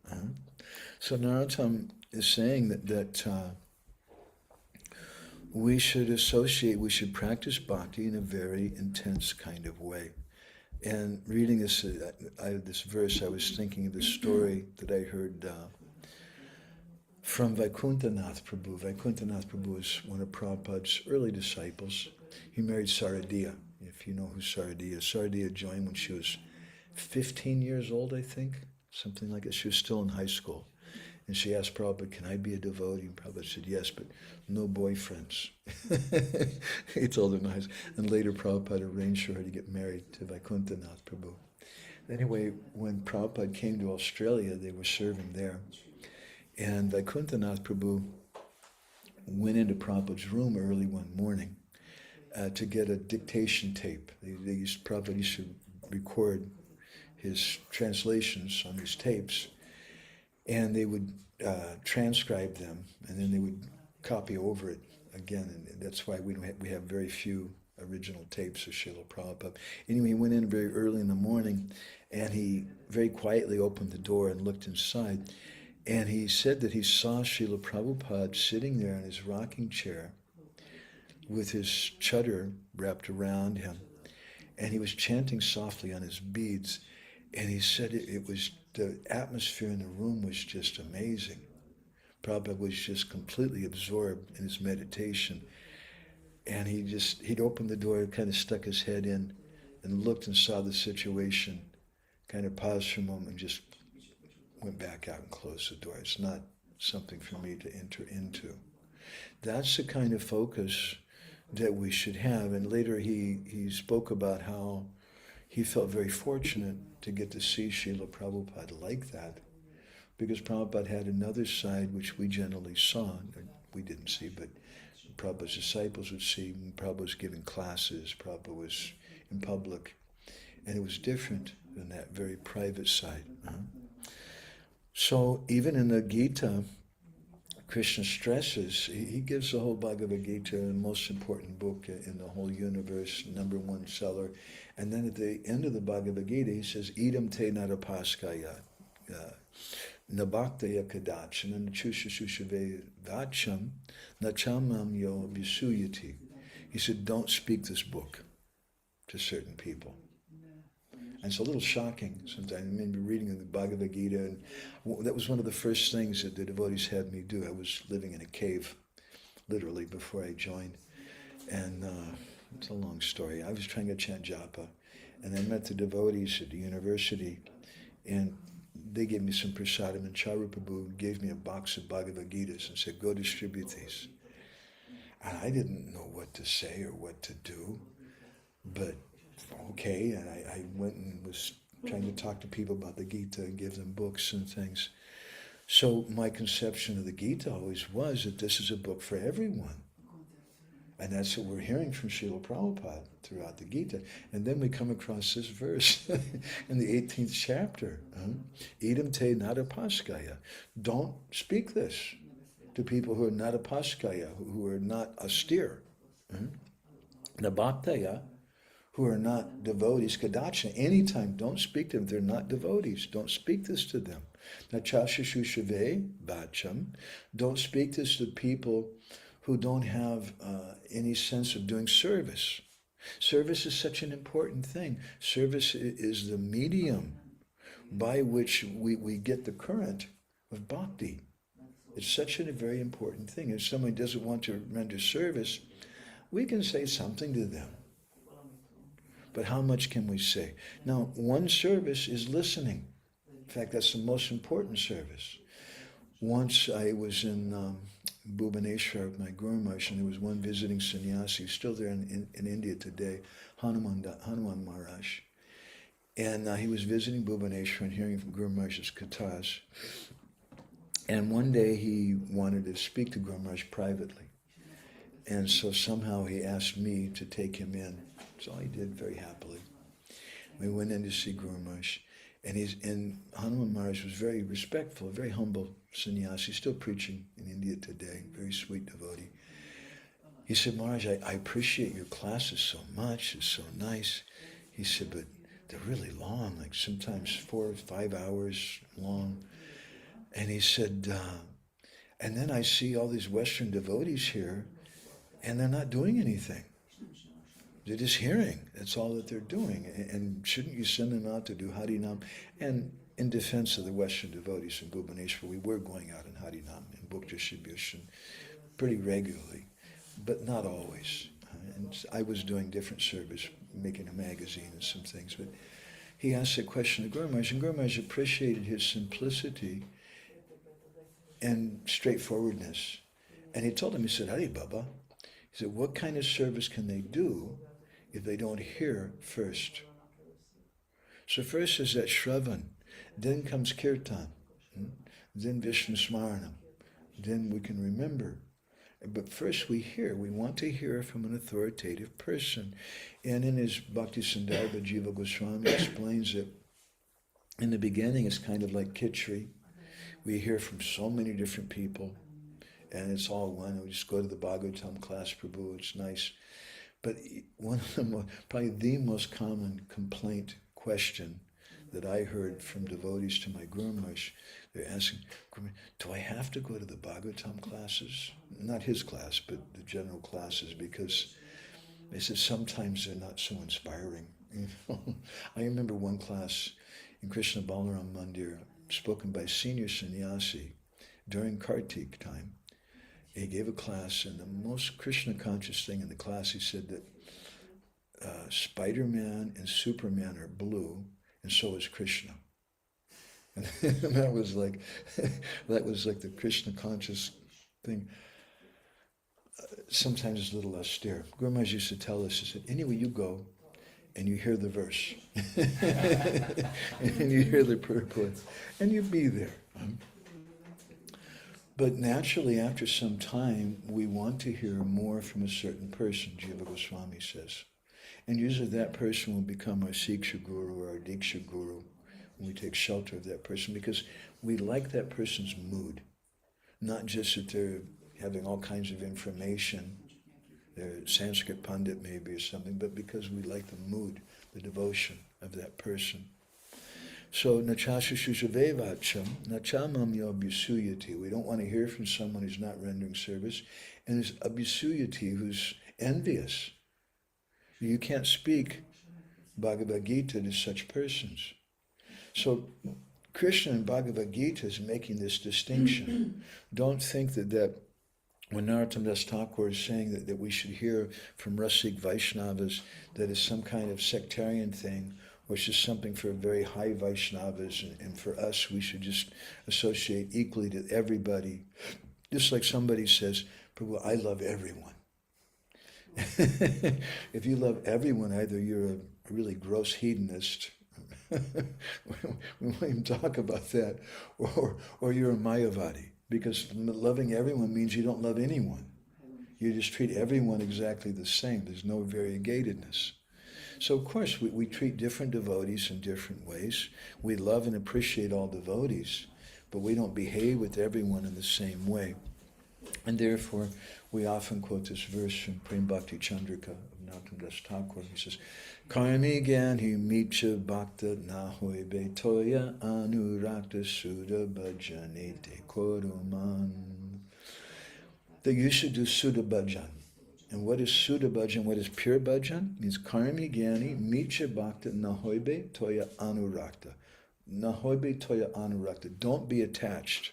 So Narottam is saying that we should practice bhakti in a very intense kind of way. And reading this verse, I was thinking of the story that I heard from Vaikuntanath Prabhu. Vaikuntanath Prabhu is one of Prabhupada's early disciples. He married Saradiya, if you know who Saradiya is. Saradiya joined when she was 15 years old, I think, something like that. She was still in high school. And she asked Prabhupada, "Can I be a devotee?" And Prabhupada said, "Yes, but no boyfriends." He told her nice. And later Prabhupada arranged for her to get married to Vaikuntanath Prabhu. Anyway, when Prabhupada came to Australia, they were serving there. And Vaikuntanath Prabhu went into Prabhupada's room early one morning to get a dictation tape. Prabhupada used to record his translations on these tapes, and they would transcribe them, and then they would copy over it again. And that's why we have very few original tapes of Srila Prabhupada. Anyway, he went in very early in the morning, and he very quietly opened the door and looked inside. And he said that he saw Srila Prabhupada sitting there in his rocking chair with his chadar wrapped around him. And he was chanting softly on his beads. And he said it was, the atmosphere in the room was just amazing. Prabhupada was just completely absorbed in his meditation. And he'd opened the door, kind of stuck his head in and looked and saw the situation, kind of paused for a moment and just went back out and closed the door. It's not something for me to enter into. That's the kind of focus that we should have. And later he spoke about how he felt very fortunate to get to see Srila Prabhupada like that, because Prabhupada had another side which we generally saw, we didn't see, but Prabhupada's disciples would see. Prabhupada was giving classes, Prabhupada was in public, and it was different than that very private side. So even in the Gita, Krishna stresses, he gives the whole Bhagavad Gita, the most important book in the whole universe, #1 seller. And then at the end of the Bhagavad Gita, he says, idam te narapaskaya, nabhaktaya kadachana, nachushasushave vacham, nachamam yo visuyati. He said, don't speak this book to certain people. And it's a little shocking sometimes. I remember reading the Bhagavad Gita, and that was one of the first things that the devotees had me do. I was living in a cave, literally, before I joined. And it's a long story. I was trying to chant japa, and I met the devotees at the university, and they gave me some prasadam, and Charu Prabhu gave me a box of Bhagavad Gitas and said, go distribute these. And I didn't know what to say or what to do, but okay, and I went and was trying to talk to people about the Gita and give them books and things. So my conception of the Gita always was that this is a book for everyone. And that's what we're hearing from Srila Prabhupada throughout the Gita. And then we come across this verse in the 18th chapter. Idam te narapaskaya. Don't speak this to people who are narapaskaya, who are not austere. Nabhaktaya, who are not devotees, kadachana, anytime, don't speak to them. They're not devotees. Don't speak this to them. Nachashashushave bacham. Don't speak this to people who don't have any sense of doing service. Service is such an important thing. Service is the medium by which we get the current of bhakti. It's such a very important thing. If someone doesn't want to render service, we can say something to them. But how much can we say? Now, one service is listening. In fact, that's the most important service. Once I was in Bhubaneswar with my Guru Maharaj, and there was one visiting sannyasi, still there in India today, Hanuman Maharaj. And he was visiting Bhubaneswar and hearing from Guru Maharaj's kathas. And one day he wanted to speak to Guru Maharaj privately. And so somehow he asked me to take him in. So I did very happily. We went in to see Guru Maharaj. And Hanuman Maharaj was very respectful, very humble sannyasi, still preaching in India today, very sweet devotee. He said, Maharaj, I appreciate your classes so much, it's so nice. He said, but they're really long, like sometimes 4 or 5 hours long. And he said, and then I see all these Western devotees here, and they're not doing anything. They're just hearing. That's all that they're doing. And shouldn't you send them out to do Harinam? And in defense of the Western devotees in Bhubaneswar, we were going out in Harinam and book distribution pretty regularly, but not always. And I was doing different service, making a magazine and some things. But he asked a question to Guru Maharaj, and Guru Maharaj appreciated his simplicity and straightforwardness. And he told him, he said, Hari Baba, he said, what kind of service can they do if they don't hear first? So first is that Shravan, then comes Kirtan, then Vishnu Smaranam, then we can remember. But first we hear. We want to hear from an authoritative person. And in his Bhakti Sandarbha, Jiva Goswami explains that in the beginning it's kind of like Khichdi. We hear from so many different people, and it's all one. We just go to the Bhagavatam class, Prabhu, it's nice. But one of the probably the most common complaint question that I heard from devotees to my Guru Maharaj, they're asking, do I have to go to the Bhagavatam classes? Not his class, but the general classes, because they said sometimes they're not so inspiring. I remember one class in Krishna Balaram Mandir, spoken by senior sannyasi, during Kartik time. He gave a class, and the most Krishna conscious thing in the class, he said that Spider-Man and Superman are blue, and so is Krishna. And that was like the Krishna conscious thing. Sometimes it's a little austere. Guru Maharaj used to tell us, he said, anyway, you go and you hear the verse. And you hear the purport. And you be there. But naturally, after some time, we want to hear more from a certain person, Jiva Goswami says. And usually that person will become our Siksha Guru or our Diksha Guru when we take shelter of that person, because we like that person's mood. Not just that they're having all kinds of information, they're Sanskrit Pandit maybe or something, but because we like the mood, the devotion of that person. So, nachashushavevacham, nachamam abhisuyati. We don't want to hear from someone who's not rendering service. And there's abhisuyati, who's envious. You can't speak Bhagavad Gita to such persons. So, Krishna in Bhagavad Gita is making this distinction. Don't think that when Narottam Das Thakur is saying that we should hear from Rasik Vaishnavas, that is some kind of sectarian thing, or it's just something for very high Vaishnavas, and for us we should just associate equally to everybody. Just like somebody says, Prabhu, I love everyone. If you love everyone, either you're a really gross hedonist, we won't even talk about that, or you're a Mayavadi, because loving everyone means you don't love anyone. You just treat everyone exactly the same. There's no variegatedness. So of course we treat different devotees in different ways. We love and appreciate all devotees, but we don't behave with everyone in the same way. And therefore, we often quote this verse from Prema-bhakti-candrika of Narottam Das Thakur. He says, Karmi Gyani Micha Bhakta Nahoibe Toya Anurakta Sudha Bhajanete Koruman. That you should do Sudha Bhajan. And what is Sudha Bhajan? What is pure Bhajan? It means Karmi Gyani Micha Bhakta Nahoibe Toya Anurakta. Nahoibe Toya Anurakta. Don't be attached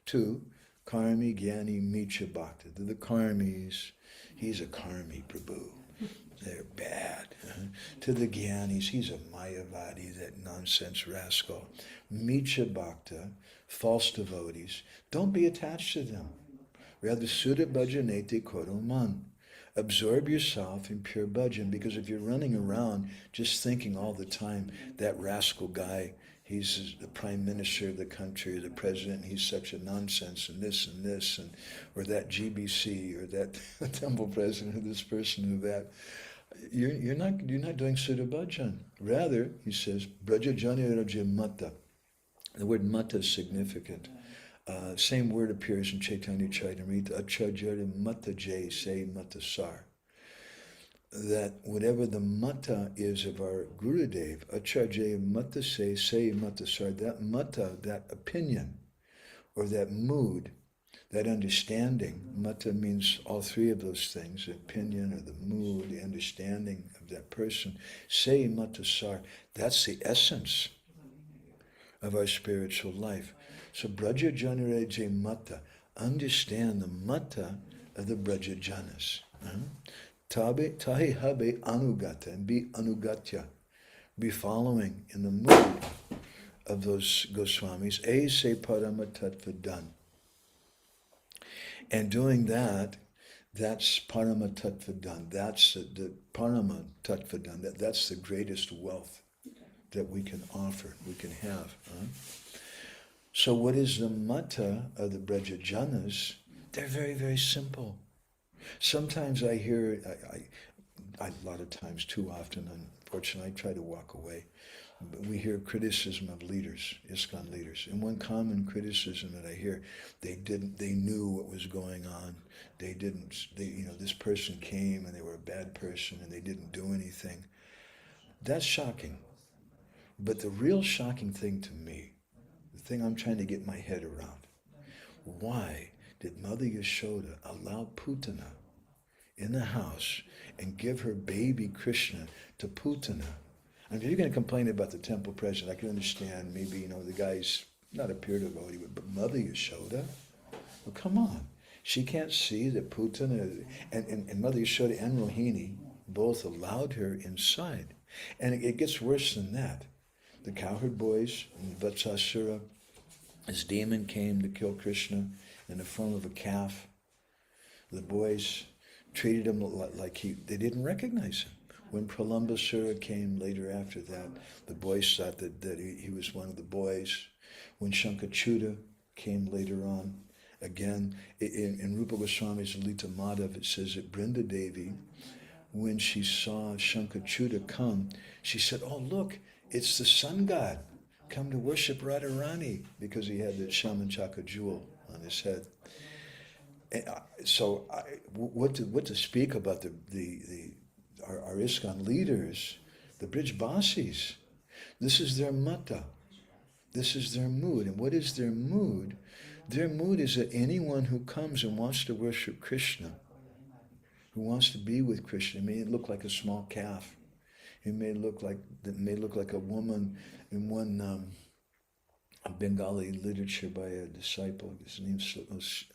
to Karmi Gyani Micha Bhakta. They're the Karmis. He's a Karmi Prabhu. They're bad. To the Gyanis, he's a Mayavadi, that nonsense rascal. Micha Bhakta, false devotees. Don't be attached to them. Rather, Sudha Bhajanete Koruman. Absorb yourself in pure bhajan, because if you're running around just thinking all the time, that rascal guy, he's the prime minister of the country, or the president, he's such a nonsense, and this, and or that GBC, or that temple president, or this person, or that. You're not doing Sudha Bhajan. Rather, he says, Vraja Jani Raja Mata. The word mata is significant. Same word appears in Chaitanya Charitamrita, Acharya Mata Jay Say Mata Sar. That whatever the mata is of our Gurudev, Acharya Mata Say Mata Sar, that mata, that opinion, or that mood, that understanding, mata means all three of those things, the opinion or the mood, the understanding of that person, say mata sar, that's the essence of our spiritual life. So Braja Janareje Mata, understand the mata of the Braja Janas. Tahi habe anugata, and be anugatya, be following in the mood of those Goswamis. Se parama tattvadan. And doing that, that's parama tattvadan. That's the parama tattvadan. That's the greatest wealth that we can offer, we can have. So what is the mata of the Brajajanas? They're very, very simple. Sometimes I hear, I a lot of times, too often, unfortunately, I try to walk away. But we hear criticism of leaders, ISKCON leaders. And one common criticism that I hear, they knew what was going on. This person came and they were a bad person and they didn't do anything. That's shocking. But the real shocking thing to me, the thing I'm trying to get my head around, why did Mother Yashoda allow Putana in the house and give her baby Krishna to Putana? I mean, if you're going to complain about the temple president, I can understand maybe, the guy's not a pure devotee, but Mother Yashoda. Well, come on. She can't see that Putana and Mother Yashoda and Rohini both allowed her inside. And it gets worse than that. The cowherd boys and Vatsasura, this demon came to kill Krishna in the form of a calf. The boys treated him like they didn't recognize him. When Pralambasura came later after that, the boys thought that he was one of the boys. When Shankachuta came later on, again, in Rupa Goswami's Lalita Madhav, it says that Brinda Devi, when she saw Shankachuta come, she said, "Oh, look, it's the sun god come to worship Radharani," because he had the Shamanchaka jewel on his head. And so, what to speak about our ISKCON leaders, the Brij Basis? This is their mata. This is their mood. And what is their mood? Their mood is that anyone who comes and wants to worship Krishna, who wants to be with Krishna, it may look like a small calf. It may look like a woman in one Bengali literature by a disciple. His name was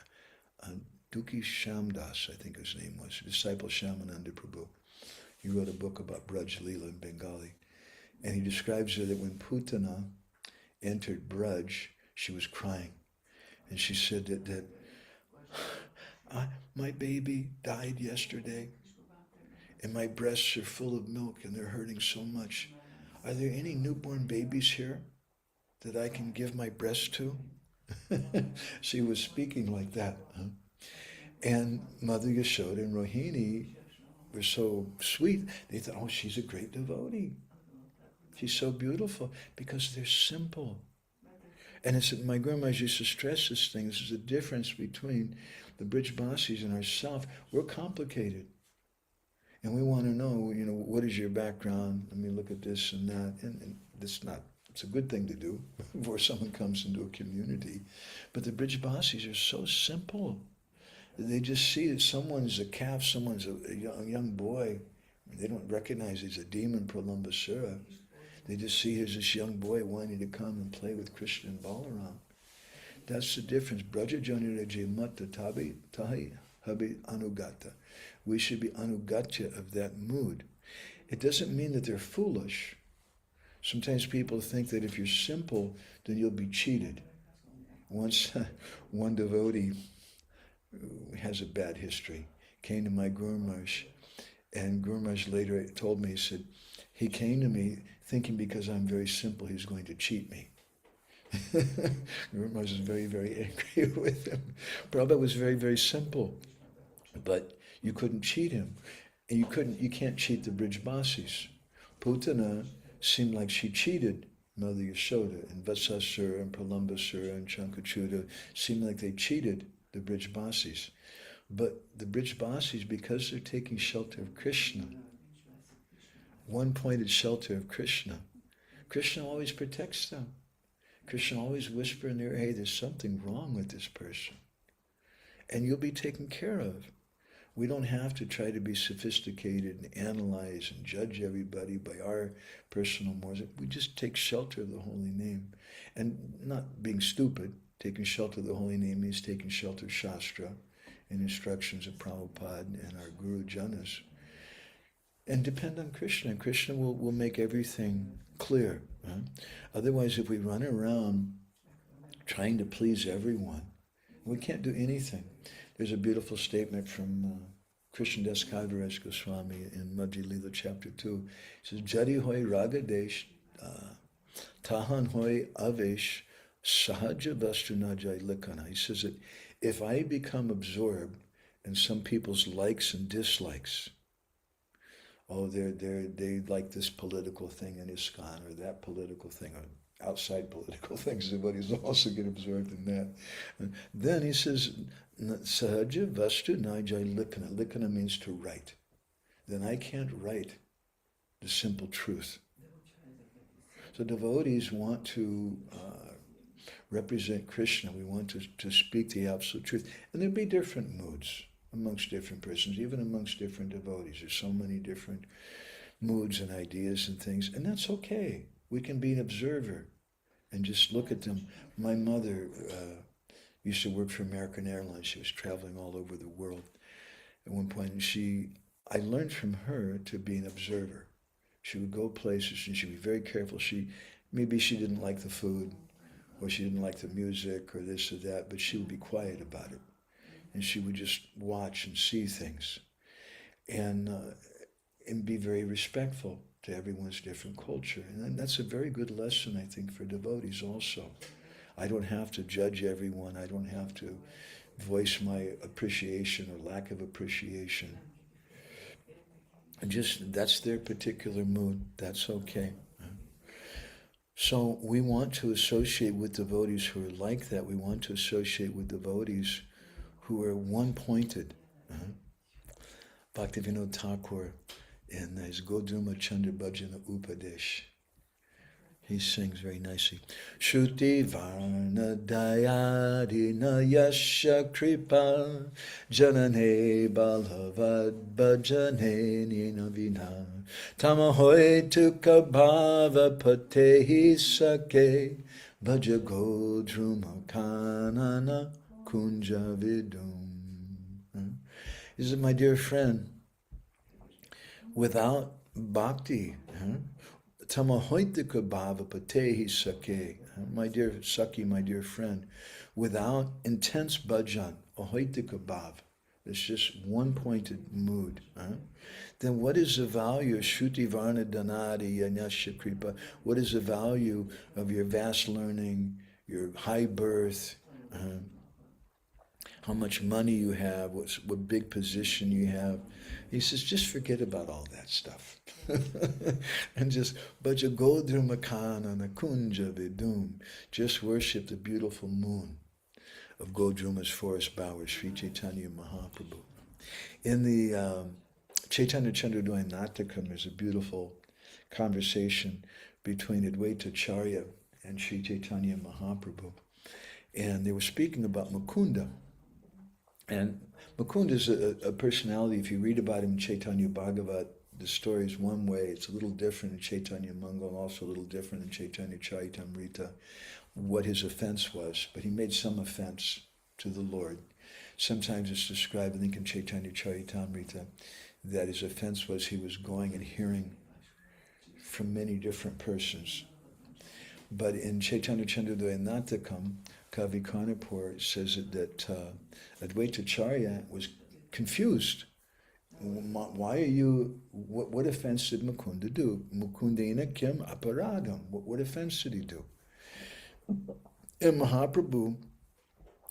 Dukhi Shamdas, I think his name was, disciple Shamananda Prabhu. He wrote a book about Braj Leela in Bengali. And he describes there that when Putana entered Braj, she was crying. And she said that my baby died yesterday, and my breasts are full of milk and they're hurting so much. Are there any newborn babies here that I can give my breast to? She was speaking like that. Huh? And Mother Yashoda and Rohini were so sweet. They thought, oh, she's a great devotee. She's so beautiful because they're simple. And it's my grandma used to stress this thing. This is the difference between the Brij Basis and ourselves. We're complicated. And we want to know, what is your background? Let me look at this and that. And it's a good thing to do before someone comes into a community. But the Brij Basis are so simple. They just see that someone's a calf, someone's a young boy. They don't recognize he's a demon, Pralambasura. They just see here's this young boy wanting to come and play with Krishna and Balaram. That's the difference. Brajajani Reje Mata Tabi Tahi Habi Anugata. We should be anugatya of that mood. It doesn't mean that they're foolish. Sometimes people think that if you're simple, then you'll be cheated. Once one devotee has a bad history came to my Guru Maharaj, and Guru Maharaj later told me, he said, he came to me thinking because I'm very simple, he's going to cheat me. Guru Maharaj was very, very angry with him. Prabhupada was very, very simple, but you couldn't cheat him. And you can't cheat the Brij Basis. Putana seemed like she cheated Mother Yashoda, and Vatsasura and Pralambasura and Shankachuta seemed like they cheated the Brij Basis. But the Brij Basis, because they're taking shelter of Krishna, one-pointed shelter of Krishna, Krishna always protects them. Krishna always whispers in their ear, hey, there's something wrong with this person. And you'll be taken care of. We don't have to try to be sophisticated and analyze and judge everybody by our personal morals. We just take shelter of the holy name. And not being stupid, taking shelter of the holy name means taking shelter of Shastra and instructions of Prabhupada and our Guru Janas. And depend on Krishna. And Krishna will make everything clear. Right? Otherwise, if we run around trying to please everyone, we can't do anything. There's a beautiful statement from Krishnadas Kaviraj Goswami in Madhya Lila chapter 2. It says, Jari hoy ragadesh, tahan hoy avesh, sahaja vastu najai likana. He says that if I become absorbed in some people's likes and dislikes, oh, they like this political thing in ISKCON or that political thing, or outside political things, everybody's also get absorbed in that. And then he says, Sahaja Vastu Najai Likana. Likana means to write. Then I can't write the simple truth. So devotees want to represent Krishna. We want to speak the absolute truth. And there'll be different moods amongst different persons, even amongst different devotees. There's so many different moods and ideas and things, and that's okay. We can be an observer and just look at them. My mother used to work for American Airlines. She was traveling all over the world. At one point, I learned from her to be an observer. She would go places and she'd be very careful. Maybe she didn't like the food, or she didn't like the music, or this or that, but she would be quiet about it. And she would just watch and see things, and be very respectful to everyone's different culture. And that's a very good lesson, I think, for devotees also. I don't have to judge everyone. I don't have to voice my appreciation or lack of appreciation. And just, that's their particular mood. That's okay. So we want to associate with devotees who are like that. We want to associate with devotees who are one-pointed. Bhaktivinoda Thakur in his Godruma Chandra Bhajana Upadesh, he sings very nicely. Shruti varna dayadina yasha kripa janane balavad bhajane nina vina tamahoy tukha bhava patehi sake bhaja godruma kanana kunja vidum. He said, my dear friend, without bhakti, tamahoitika bhava patehi sake, my dear Saki, my dear friend, without intense bhajan, ahoitika bhav, it's just one-pointed mood, then what is the value of Shruti Varna Danadi Yanyasya Kripa? What is the value of your vast learning, your high birth, how much money you have, what big position you have? He says, just forget about all that stuff. And just, Bhaja Godruma Kanana Kunja Vidum. Just worship the beautiful moon of Godruma's forest bower, Sri Chaitanya Mahaprabhu. In the Chaitanya Chandrodaya Natakam, there's a beautiful conversation between Advaita Acharya and Sri Chaitanya Mahaprabhu. And they were speaking about Mukunda. And Mukunda is a personality. If you read about him in Chaitanya Bhagavat, the story is one way. It's a little different in Chaitanya Mangal, also a little different in Chaitanya Charitamrita, what his offense was. But he made some offense to the Lord. Sometimes it's described, I think, in Chaitanya Charitamrita, that his offense was he was going and hearing from many different persons. But in Chaitanya Chandrodaya Natakam, Kavi Karnapur says that Advaita Acharya was confused. Why are you, what offense did Mukunda do? Mukundena kim aparadam. What offense did he do? And Mahaprabhu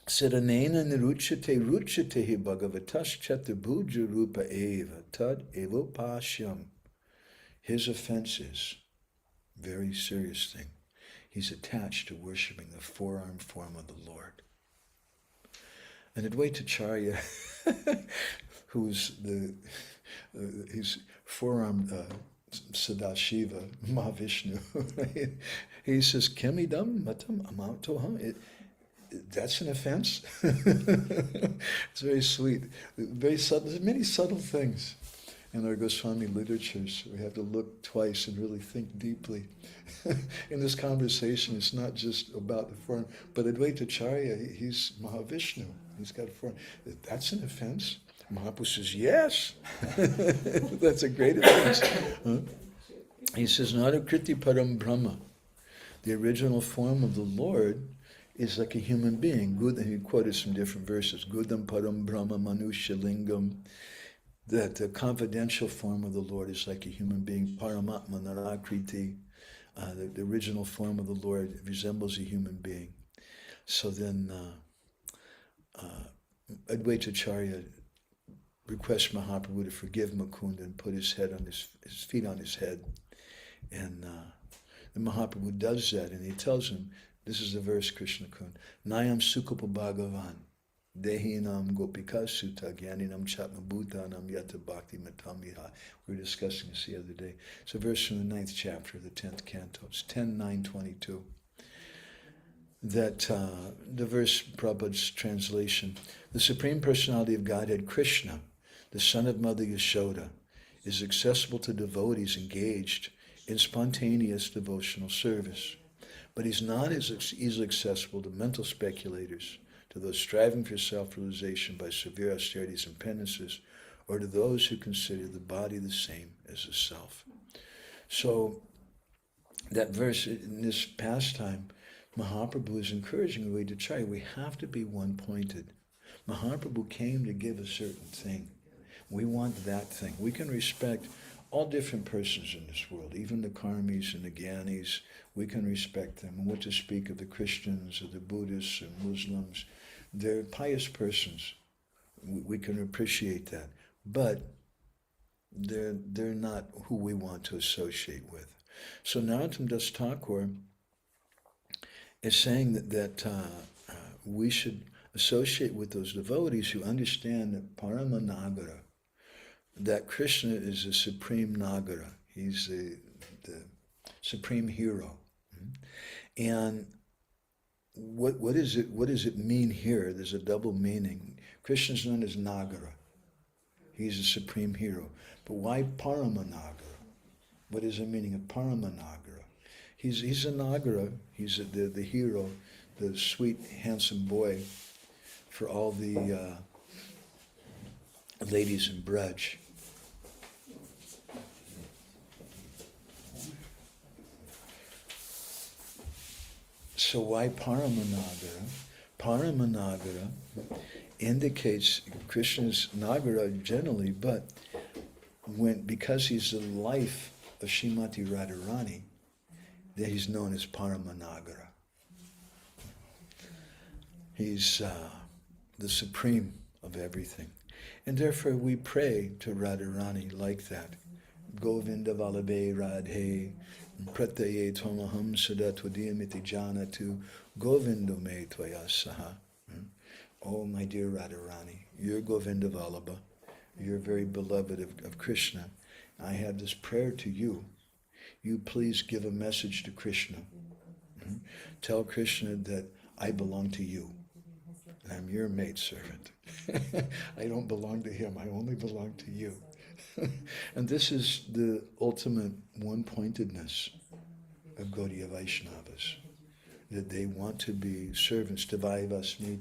said, Anena niruchate ruchate bhagavatas chaturabhuja rupa eva tad evopashyam. His offense is a very serious thing. He's attached to worshiping the four-armed form of the Lord. And Advaita Acharya, who's he's four-armed Sadashiva, Mahavishnu, right? He says, Kemidam matam amantoham. That's an offense. It's very sweet. Very subtle. There's many subtle things in our Goswami literatures. We have to look twice and really think deeply. In this conversation, it's not just about the form, but Advaita Acharya, he's Mahavishnu. He's got a form. That's an offense. Mahaprabhu says, yes. That's a great offense. He says, Narakriti Param Brahma. The original form of the Lord is like a human being. Good, and he quoted some different verses. Gudam Param Brahma Manusha Lingam. That the confidential form of the Lord is like a human being. Paramatma Narakriti. The original form of the Lord resembles a human being. So then Advaita Acharya requests Mahaprabhu to forgive Mukunda and put his feet on his head. And the Mahaprabhu does that, and he tells him, this is the verse, Krishna Kund, Nayam Sukupa Bhagavan, Dehinam Gopika Sutta Gyaninam Chatma Bhutanam Yata Bhakti Matamiha. We were discussing this the other day. It's a verse from the 9th chapter of the 10th canto. It's 10.9.22. That the verse, Prabhupada's translation, the Supreme Personality of Godhead, Krishna, the son of Mother Yashoda, is accessible to devotees engaged in spontaneous devotional service. But he's not as easily accessible to mental speculators, to those striving for self-realization by severe austerities and penances, or to those who consider the body the same as the self. So that verse in this pastime, Mahaprabhu is encouraging the way to try. We have to be one-pointed. Mahaprabhu came to give a certain thing. We want that thing. We can respect all different persons in this world, even the karmis and the gyanis. We can respect them. And what to speak of the Christians or the Buddhists and Muslims. They're pious persons. We can appreciate that. But they're not who we want to associate with. So Narottam Das Thakur is saying that we should associate with those devotees who understand that Paramanagara, that Krishna is the supreme Nagara. He's the supreme hero. And what does it mean here? There's a double meaning. Krishna is known as Nagara. He's the supreme hero. But why Paramanagara? What is the meaning of Paramanagara? He's a Nagara. He's the hero, the sweet, handsome boy for all the ladies in Braj. So why Paramanagara? Paramanagara indicates Krishna's Nagara generally, but because he's the life of Srimati Radharani, that he's known as Paramanagara. He's the supreme of everything. And therefore we pray to Radharani like that. Govinda Vallabhe Radhe Prataye Tvamaham Sada Tvadiyamiti Janatu Govindo Me Tvaya Saha. Oh, my dear Radharani, you're Govinda Vallabha. You're very beloved of Krishna. I have this prayer to you. You please give a message to Krishna. Tell Krishna that I belong to you. I'm your maidservant. I don't belong to him. I only belong to you. And this is the ultimate one-pointedness of Gaudiya Vaishnavas, that they want to be servants. Tavaivasmi,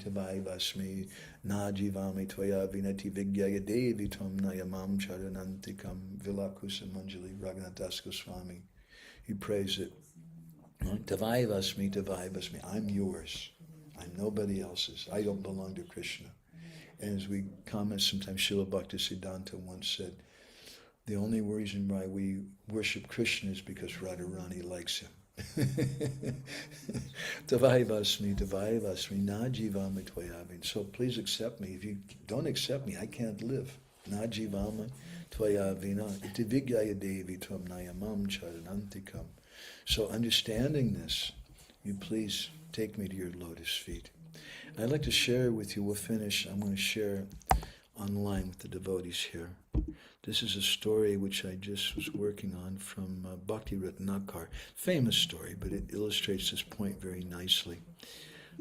na jivami tvaya vinati vigyaya devi tvam nayamam charanantikam vilakusa manjali Raghunath Goswami. He prays it. Tavaivasmi, I'm yours. I'm nobody else's. I don't belong to Krishna. And as we comment sometimes, Srila Bhaktisiddhanta once said, the only reason why we worship Krishna is because Radharani likes him. Tavaivasmi, najivama tvayavin. So please accept me. If you don't accept me, I can't live. Najivama tvayavina. Iti vigyaya devi tvam nayamam charanantikam. So understanding this, you please take me to your lotus feet. I'd like to share with you, we'll finish, I'm going to share online with the devotees here. This is a story which I just was working on from Bhakti Ratnakar. Famous story, but it illustrates this point very nicely.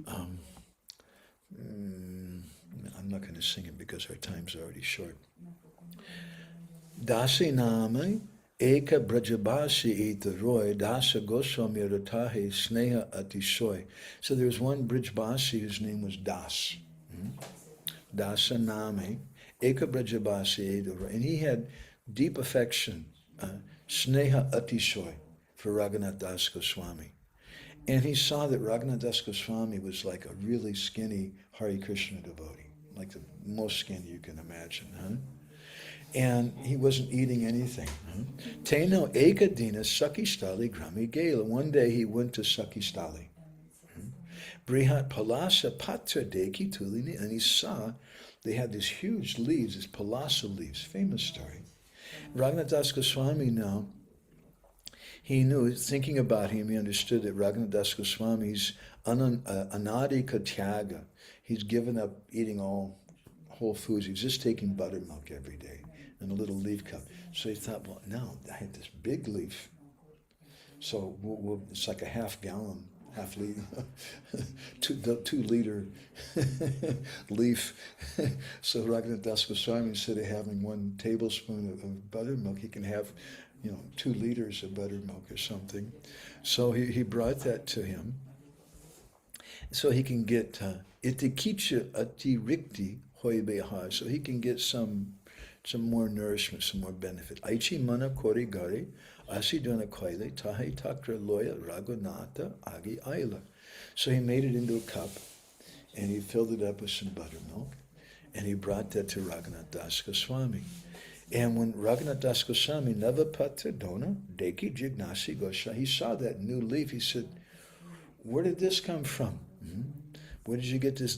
I'm not going to sing it because our time's already short. Dasi name eka brajabasi ita roy dasa goswami ratahe sneha atishoy. So there was one Brijbasi whose name was Das. Dasa name eka brajabasi ita roy. And he had deep affection, sneha atishoy, for Raghunath Das Goswami. And he saw that Raghunath Das Goswami was like a really skinny Hare Krishna devotee, like the most skinny you can imagine. And he wasn't eating anything. Teno ekadina Sakistali Grami Gela. One day he went to Sakistali. Brihat Palasa Patra Deki Tulini, and he saw they had these huge leaves, these Palasa leaves, famous story. Raghunath Das Goswami now, he knew, thinking about him, he understood that Raghunath Das Goswami's anadi katyaga. He's given up eating all whole foods. He's just taking buttermilk every day in a little leaf cup. So he thought, well, now I had this big leaf. So it's like a half liter, 2 liter leaf. So Raghunath Das Goswami, instead of having 1 tablespoon of buttermilk, he can have 2 liters of buttermilk or something. So he brought that to him so he can get itikicha atirikti hoibeha, so he can get some more nourishment, some more benefit. Aichi mana kori gari asidona koile tahe takra loya ragunata agi aila. So he made it into a cup and he filled it up with some buttermilk and he brought that to Raghunath Das Goswami. And when Raghunath Das Goswami Navapatra Dona Deki Jignasi Gosha, he saw that new leaf, he said, where did this come from? Where did you get this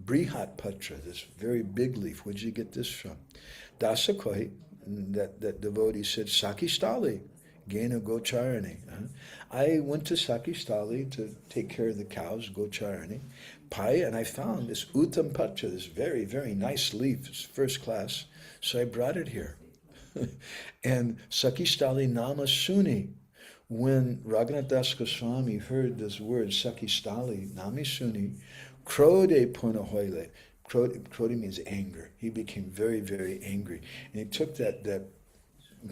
Brihat Patra, this very big leaf? Where did you get this from? Dasakoi, that devotee said, Sakistali, Gena Gocharani. I went to Sakistali to take care of the cows, Gocharani. Pai, and I found this Uttam Patra, this very, very nice leaf, it's first class. So I brought it here. And Sakistali Nama Suni, when Raghunath Das Goswami heard this word, Sakistali Nami Suni, Krode Punahoile, Krode means anger. He became very, very angry. And he took that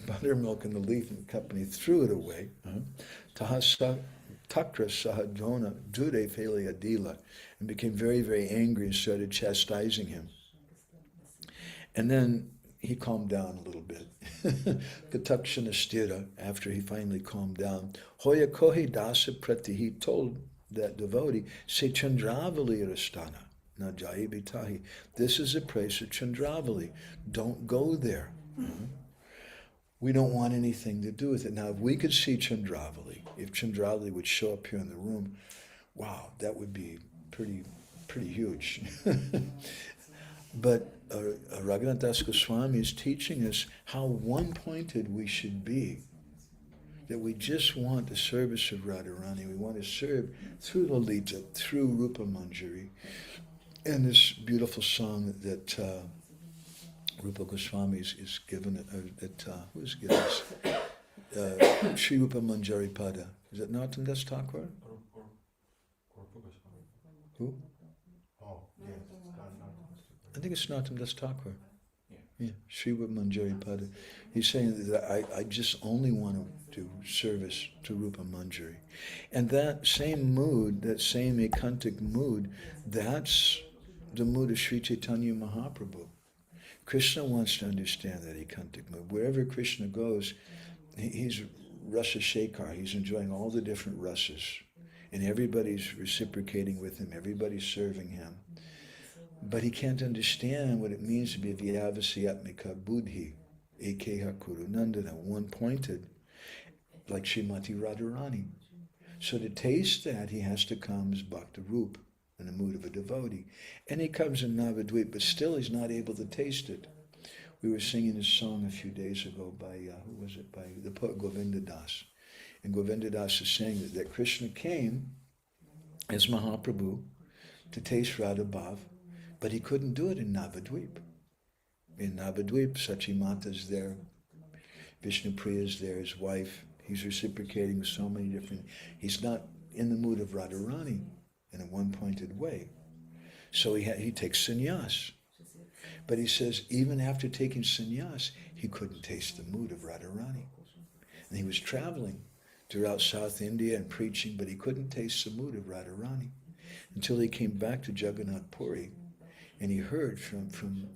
buttermilk and the leaf and the cup and he threw it away. Tahasa Takra Sahadona Dude Fele Adila, and became very, very angry and started chastising him. And then he calmed down a little bit. Katakshana Stira, after he finally calmed down, Hoya Kohe Dasa Prati, he told that devotee, say Chandravali Rastana, na Jayi Bitahi. This is a place of Chandravali. Don't go there. We don't want anything to do with it. Now, if we could see Chandravali, if Chandravali would show up here in the room, wow, that would be pretty huge. But Raghunath Das Goswami is teaching us how one-pointed we should be. That we just want the service of Radharani. We want to serve through Lalita, through Rupa Manjari. And this beautiful song that Rupa Goswami is given, who is given us? Sri Rupa Manjari Pada. Is it Narottam Das Thakur? Who?
Oh, yes.
I think it's Narottam Das Thakur. Yeah, Sri Rupa Manjari Pada. He's saying that I just only want to do service to Rupa Manjari. And that same mood, that same ekantic mood, that's the mood of Sri Chaitanya Mahaprabhu. Krishna wants to understand that ekantic mood. Wherever Krishna goes, he's Rasa Shekhar. He's enjoying all the different rasas. And everybody's reciprocating with him. Everybody's serving him. But he can't understand what it means to be vyavasyatmika buddhi, ekeha kuru nandana, one-pointed, like Srimati Radharani. So to taste that, he has to come as Bhakta Rup, in the mood of a devotee. And he comes in Navadvip, but still he's not able to taste it. We were singing this song a few days ago by, who was it? By the poet Govinda Das. And Govinda Das is saying that Krishna came as Mahaprabhu to taste Radha Bhav, but he couldn't do it in Navadvip. In Navadvip, Sachimata's there, Vishnupriya's there, his wife. He's reciprocating with so many different... He's not in the mood of Radharani in a one-pointed way. So he takes sannyas. But he says, even after taking sannyas, he couldn't taste the mood of Radharani. And he was traveling throughout South India and preaching, but he couldn't taste the mood of Radharani until he came back to Jagannath Puri. And he heard from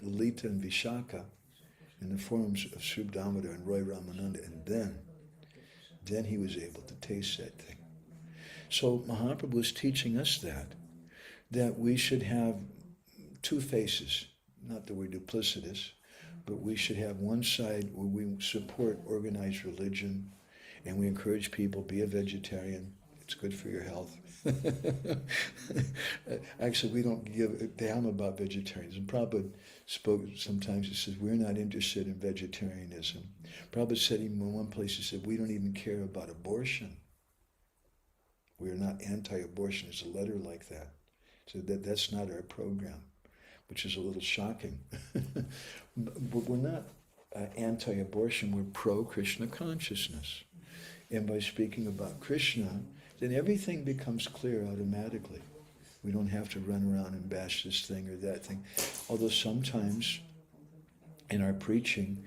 Lalita and Vishaka in the forms of Srila Damodar and Roy Ramananda, and then he was able to taste that thing. So Mahaprabhu is teaching us that we should have two faces. Not that we're duplicitous, but we should have one side where we support organized religion and we encourage people, be a vegetarian. It's good for your health. Actually, we don't give a damn about vegetarianism. Prabhupada spoke sometimes, he says, we're not interested in vegetarianism. Prabhupada said in one place, he said, we don't even care about abortion. We are not anti-abortion. There's a letter like that. So that's not our program, which is a little shocking. But we're not anti-abortion, we're pro-Krishna consciousness. And by speaking about Krishna, then everything becomes clear automatically. We don't have to run around and bash this thing or that thing. Although sometimes in our preaching,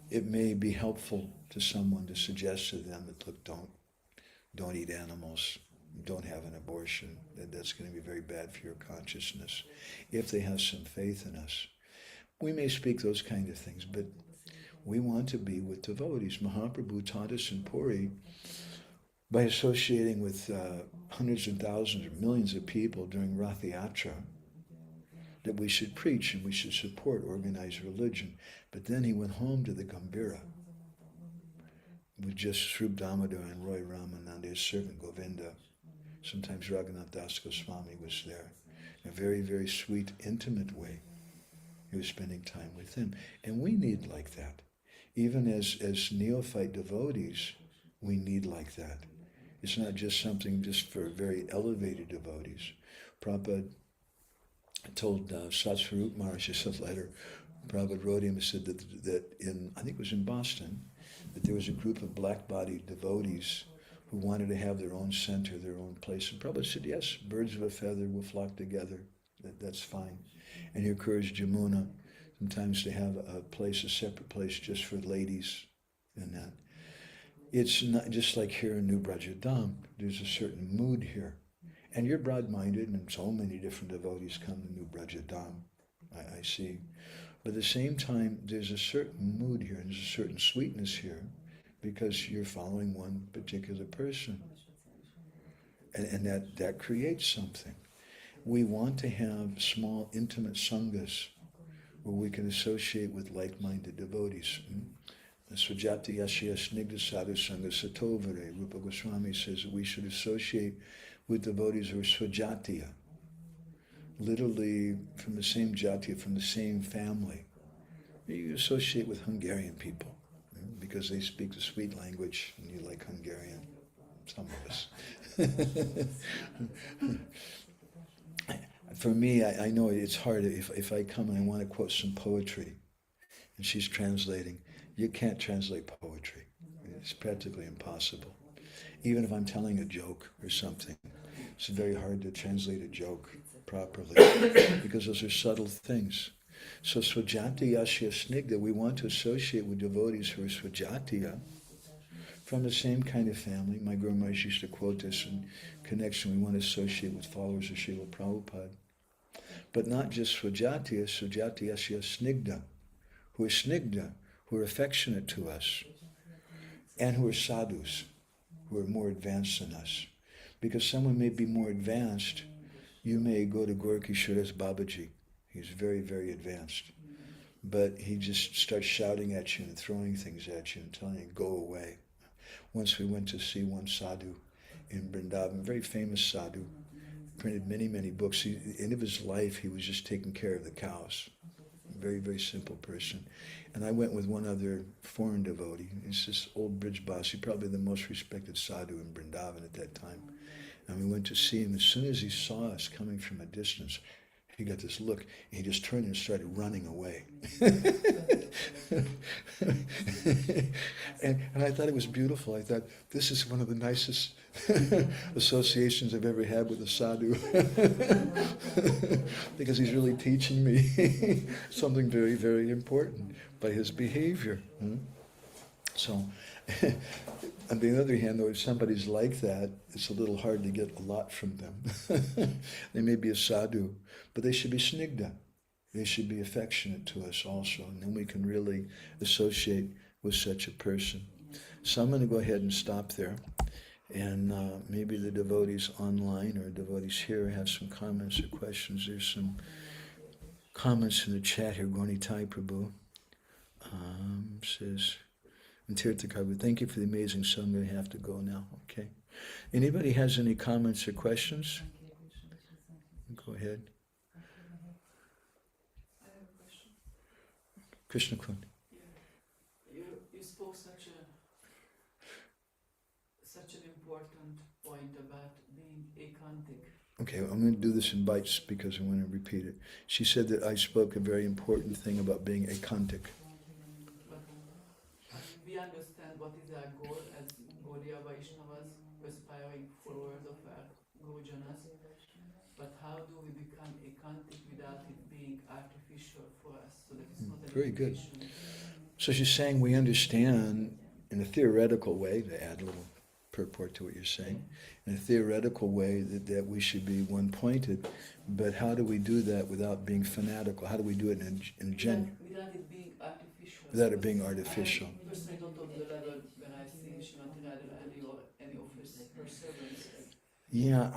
it may be helpful to someone to suggest to them that, look, don't eat animals, don't have an abortion. That's going to be very bad for your consciousness. If they have some faith in us, we may speak those kind of things, but we want to be with devotees. Mahaprabhu taught us in Puri, by associating with hundreds and thousands or millions of people during Rath Yatra, that we should preach and we should support organized religion. But then he went home to the Gambhira with just Srup Damodar and Roy Ramananda, his servant Govinda. Sometimes Raghunath Das Goswami was there. In a very, very sweet, intimate way. He was spending time with him. And we need like that. Even as neophyte devotees, we need like that. It's not just something just for very elevated devotees. Prabhupada told Satsvarup Maharaj a letter. Prabhupada wrote him and said that in, I think it was in Boston, that there was a group of black-bodied devotees who wanted to have their own center, their own place. And Prabhupada said, yes, birds of a feather will flock together. That's fine. And he encouraged Jamuna sometimes to have a place, a separate place just for ladies and that. It's not just like here in New Vraja Dham. There's a certain mood here. And you're broad-minded, and so many different devotees come to New Vraja Dham, I see. But at the same time, there's a certain mood here, and there's a certain sweetness here, because you're following one particular person. And that creates something. We want to have small, intimate sanghas where we can associate with like-minded devotees. Svajati Yashya Snigdha Sadhu Sangha Satovare. Rupa Goswami says that we should associate with devotees who are Svajatiya, literally from the same jatiya, from the same family. You associate with Hungarian people because they speak the sweet language and you like Hungarian, some of us. For me, I know it's hard if I come and I want to quote some poetry and she's translating. You can't translate poetry. It's practically impossible. Even if I'm telling a joke or something, it's very hard to translate a joke properly because those are subtle things. So Svajati Yashya Snigdha, we want to associate with devotees who are Svajatiya, from the same kind of family. My Guru Maharaj used to quote this in connection. We want to associate with followers of Srila Prabhupada. But not just Svajatiya, Svajati Yashya Snigdha, who are Snigdha, who are affectionate to us, and who are sadhus, who are more advanced than us. Because someone may be more advanced, you may go to Gorkishura's Babaji. He's very, very advanced. But he just starts shouting at you and throwing things at you and telling you, go away. Once we went to see one sadhu in Vrindavan, very famous sadhu, printed many, many books. At the end of his life, he was just taking care of the cows. Very, very simple person. And I went with one other foreign devotee. He's this old Brijbasi, probably the most respected sadhu in Vrindavan at that time. And we went to see him. As soon as he saw us coming from a distance, he got this look, and he just turned and started running away. and I thought it was beautiful. I thought, this is one of the nicest associations I've ever had with a sadhu. Because he's really teaching me something very, very important by his behavior. So, on the other hand, though, if somebody's like that, it's a little hard to get a lot from them. They may be a sadhu, but they should be snigdha. They should be affectionate to us also, and then we can really associate with such a person. So I'm going to go ahead and stop there, and maybe the devotees online or devotees here have some comments or questions. There's some comments in the chat here. Gornitai Prabhu says, and Tirthakaru, thank you for the amazing song. I have to go now. Okay. Anybody has any comments or questions? Go ahead.
I have a question.
Krishna Kun.
You spoke such an important point about being ekantik.
Okay, I'm going to do this in bites because I want to repeat it. She said that I spoke a very important thing about being ekantik.
But we understand what is our goal as Gaudiya Vaishnavas, aspiring followers of our Gurujanas. But how do we become ekantik without it being artificial for us, so that it's not an
Very good.
imitation?
So she's saying we understand in a theoretical way, to add a little purport to what you're saying, in a theoretical way that we should be one-pointed, but how do we do that without being fanatical? How do we do it in a genuine...
Without it being artificial.
Without it being artificial.
I personally don't know the level when I see Srimati Radharani or any of her servants.
Yeah,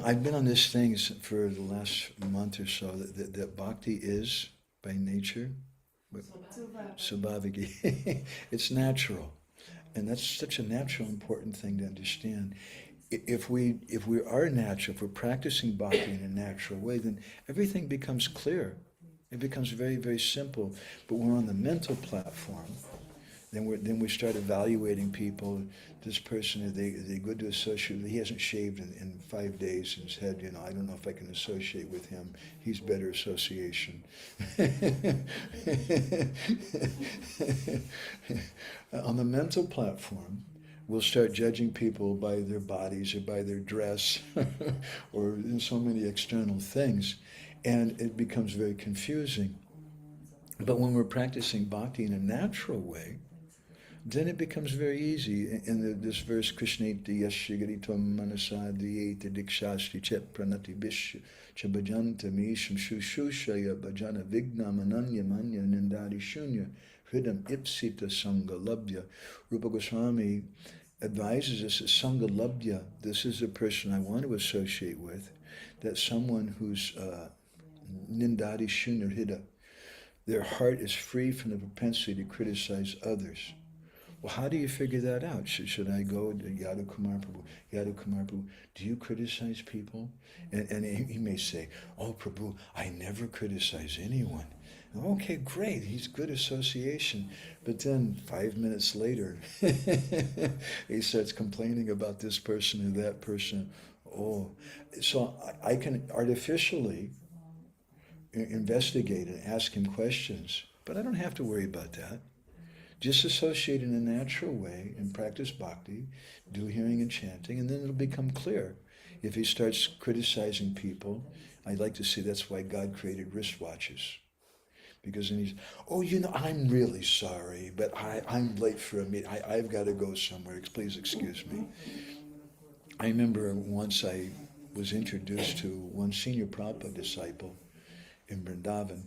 I've been on this thing for the last month or so, that bhakti is, by nature, subhaviki. It's natural. And that's such a natural, important thing to understand. If we are natural, if we're practicing bhakti in a natural way, then everything becomes clear. It becomes very, very simple. But when we're on the mental platform, then we start evaluating people. This person, are they good to associate with? He hasn't shaved in 5 days in his head. I don't know if I can associate with him. He's better association. On the mental platform, we'll start judging people by their bodies or by their dress or in so many external things. And it becomes very confusing. But when we're practicing bhakti in a natural way, then it becomes very easy. In this verse, Krishneti yashigaritam manasadi dikshasti chet pranati bish chabajanta misham shushushaya bhajana vignam ananya manya nindadi shunya hridam ipsita sangalabdya. Rupa Goswami advises us that sangalabdya, this is a person I want to associate with, that someone who's nindadi shunya hridam, their heart is free from the propensity to criticize others. Well, how do you figure that out? Should I go to Yadu Kumar Prabhu? Yadu Kumar Prabhu, do you criticize people? And he may say, oh Prabhu, I never criticize anyone. Okay, great, he's good association. But then 5 minutes later, he starts complaining about this person or that person. Oh, so I can artificially investigate and ask him questions, but I don't have to worry about that. Just associate in a natural way and practice bhakti, do hearing and chanting, and then it'll become clear. If he starts criticizing people, I'd like to say that's why God created wristwatches. Because then he's, I'm really sorry, but I'm late for a meeting. I've got to go somewhere. Please excuse me. I remember once I was introduced to one senior Prabhupada disciple in Vrindavan,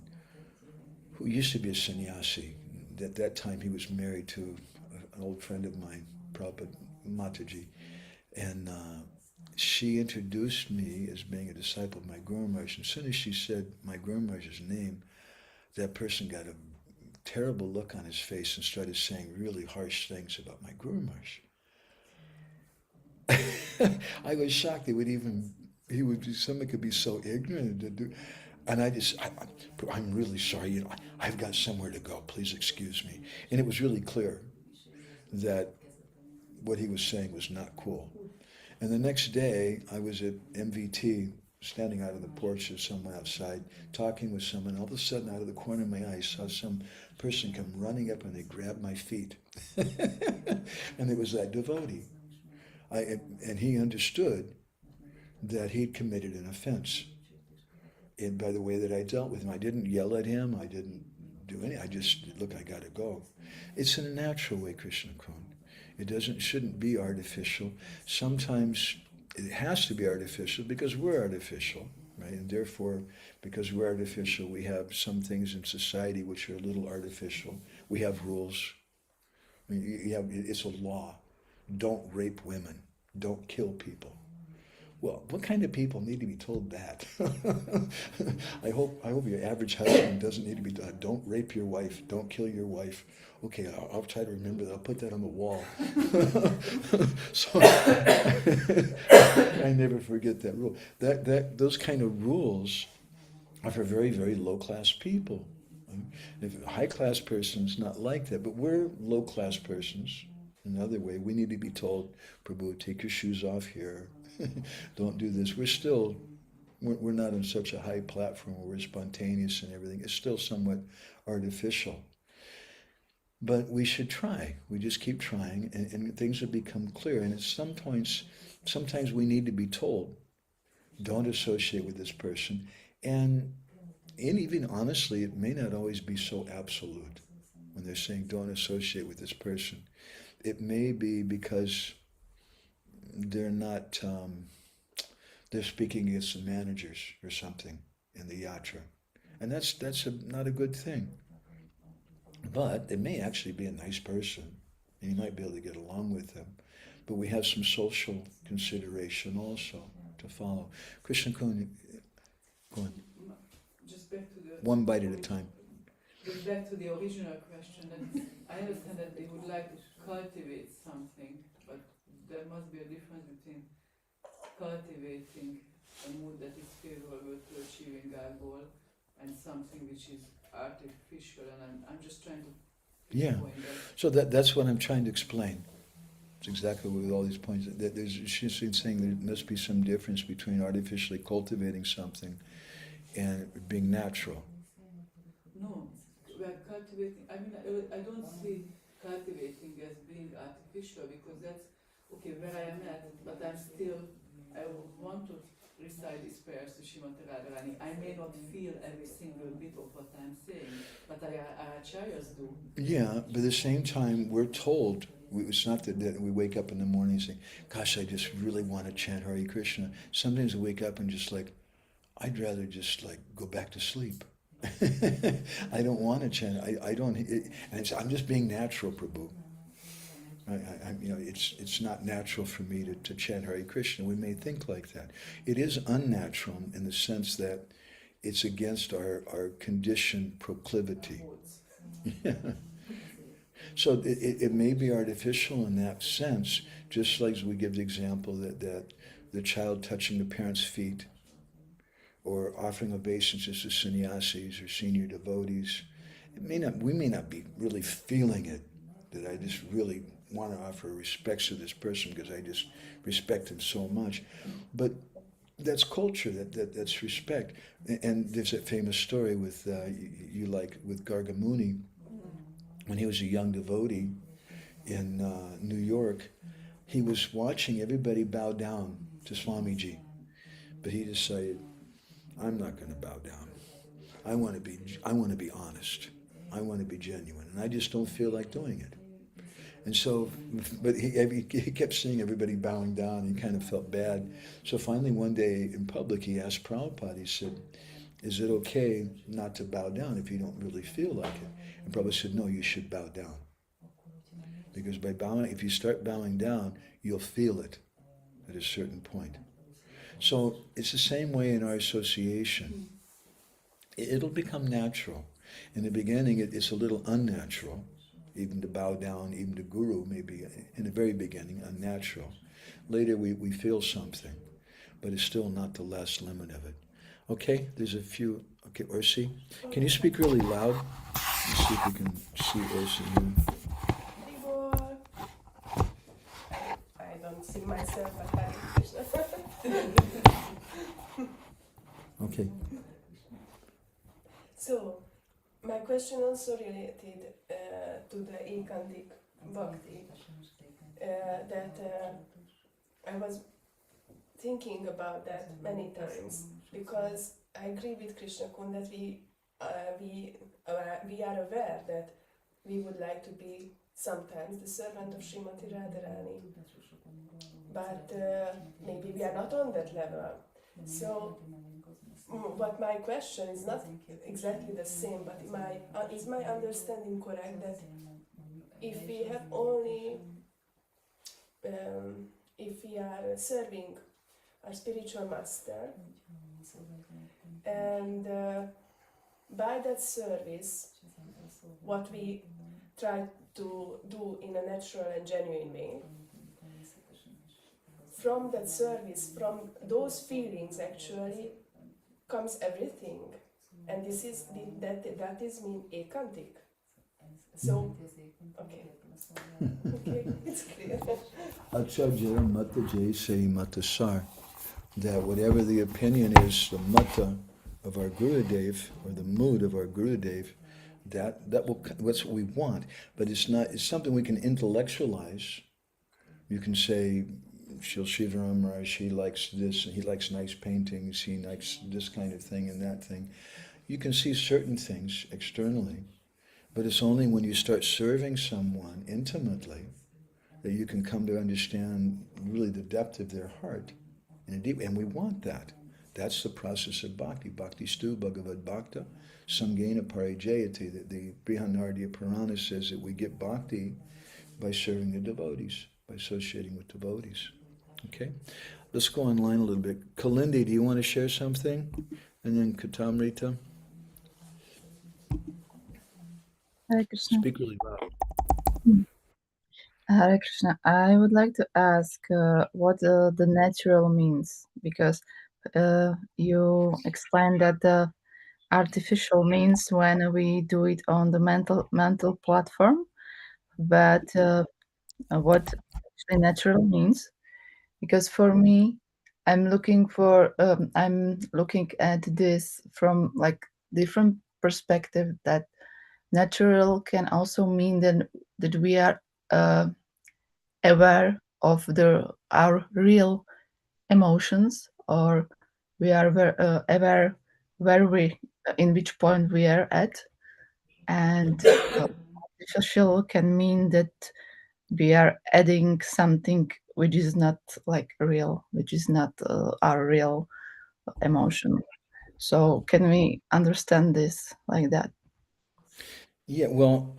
who used to be a sannyasi. At that time he was married to an old friend of mine, Prabhupada Mataji, and she introduced me as being a disciple of my Guru Maharaj. As soon as she said my Guru Maharaj's name, that person got a terrible look on his face and started saying really harsh things about my Guru Maharaj. I was shocked. Someone could be so ignorant to do. And I'm really sorry, I've got somewhere to go, please excuse me. And it was really clear that what he was saying was not cool. And the next day, I was at MVT, standing out of the porch of someone outside, talking with someone. All of a sudden, out of the corner of my eye, I saw some person come running up and they grabbed my feet. And it was that devotee. And he understood that he'd committed an offense. And by the way that I dealt with him, I didn't yell at him, I didn't do anything, I just, look, I gotta go. It's in a natural way, Krishna Kun. It shouldn't be artificial. Sometimes it has to be artificial because we're artificial, right? And therefore, because we're artificial, we have some things in society which are a little artificial. We have rules. I mean, it's a law. Don't rape women. Don't kill people. Well, what kind of people need to be told that? I hope your average husband doesn't need to be told, don't rape your wife, don't kill your wife. Okay, I'll try to remember that. I'll put that on the wall. So I never forget that rule. Those kind of rules are for very, very low-class people. If a high-class person's not like that, but we're low-class persons. Another way, we need to be told, Prabhu, take your shoes off here. Don't do this. We're not on such a high platform where we're spontaneous and everything. It's still somewhat artificial. But we should try. We just keep trying and things will become clear. And at some points, sometimes we need to be told, don't associate with this person. And even honestly, it may not always be so absolute. when they're saying don't associate with this person. It may be because they're not, they're speaking against the managers or something in the yatra. And that's not a good thing. But they may actually be a nice person, and you might be able to get along with them. But we have some social consideration also to follow. Krishna Kun, go on.
Just back to the...
One bite at a time.
Just back to the original question. That I understand that they would like to cultivate something, but there must be a difference between cultivating a mood that is favorable to achieving our goal and something which is artificial, and I'm just trying to pinpoint that.
So that's what I'm trying to explain. It's exactly with all these points. That she's saying there must be some difference between artificially cultivating something and being natural.
No, we are cultivating. I mean, I don't see cultivating as being artificial, because that's okay where I am at, but I would want to recite these prayers to Srimati Radharani. I may not feel every single bit of what I'm saying, but our acharyas do.
Yeah, but at the same time, we're told, it's not that we wake up in the morning and say, gosh, I just really want to chant Hare Krishna. Sometimes we wake up and just like, I'd rather just like go back to sleep. I don't want to chant. I'm just being natural, Prabhu. It's not natural for me to chant Hare Krishna. We may think like that. It is unnatural in the sense that it's against our conditioned proclivity. Yeah. So it may be artificial in that sense, just like we give the example that the child touching the parents' feet, or offering obeisances to sannyasis or senior devotees. We may not be really feeling it, that I just really want to offer respects to this person because I just respect him so much. But that's culture, that's respect. And there's that famous story with with Gargamuni, when he was a young devotee in New York. He was watching everybody bow down to Swamiji, but he decided, I'm not going to bow down. I want to be honest. I want to be genuine, and I just don't feel like doing it. And so, but he kept seeing everybody bowing down. He kind of felt bad. So finally, one day in public, he asked Prabhupada. He said, "Is it okay not to bow down if you don't really feel like it?" And Prabhupada said, "No, you should bow down, because by bowing, if you start bowing down, you'll feel it at a certain point." So it's the same way in our association. It'll become natural. In the beginning, it's a little unnatural, even to bow down, even to Guru, maybe in the very beginning, unnatural. Later we feel something, but it's still not the last limit of it. Okay, there's a few. Okay, Ursi, can you speak really loud? Let's see if we can see Ursi here.
I don't see myself, but Hare Krishna.
Okay.
So, my question also related to the Ekantik Bhakti. I was thinking about that many times, because I agree with Krishna Kun that we are aware that we would like to be sometimes the servant of Srimati Radharani, but maybe we are not on that level. So, but my question is not exactly the same, but is my understanding correct that if we have only, if we are serving our spiritual master, and by that service, what we try to do in a natural and genuine way, from that service, from those feelings actually comes everything, and this is that is mean ekantik. So, okay, it's clear.
Acharya Mata Jay Say Mata Sar, that whatever the opinion is, the mata of our Gurudev, or the mood of our Gurudev, that's what we want. But it's something we can intellectualize. You can say, Shil Sridhar Maharaj, he likes this, and he likes nice paintings, he likes this kind of thing and that thing. You can see certain things externally, But it's only when you start serving someone intimately that you can come to understand really the depth of their heart. And we want that. That's the process of bhakti. Bhakti stu bhagavad bhakta samgena parijayati. That the Brihanardiya Purana says that we get bhakti by serving the devotees, by associating with devotees. Okay? Let's go online a little bit. Kalindi, do you want to share something? And then Katamrita.
Hare Krishna.
Speak really loud.
Hare Krishna. I would like to ask what the natural means, because you explained that the artificial means when we do it on the mental platform, but what actually natural means? Because for me, I'm looking at this from like different perspective. That natural can also mean that we are aware of our real emotions, or we are aware where we in which point we are at, and artificial can mean that we are adding something which is not like real, which is not our real emotion. So can we understand this like that?
Yeah, well,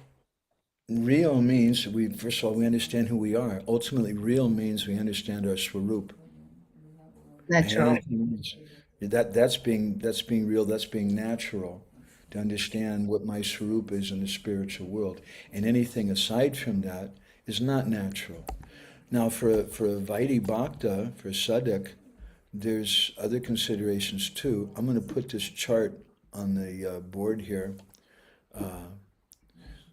real means first of all, we understand who we are. Ultimately, real means we understand our swarup. And
Natural.
anything else, that's being real, that's being natural, to understand what my swarup is in the spiritual world. And anything aside from that is not natural. Now, for a Vaidhi Bhakta, for a Sadhak, there's other considerations too. I'm going to put this chart on the board here,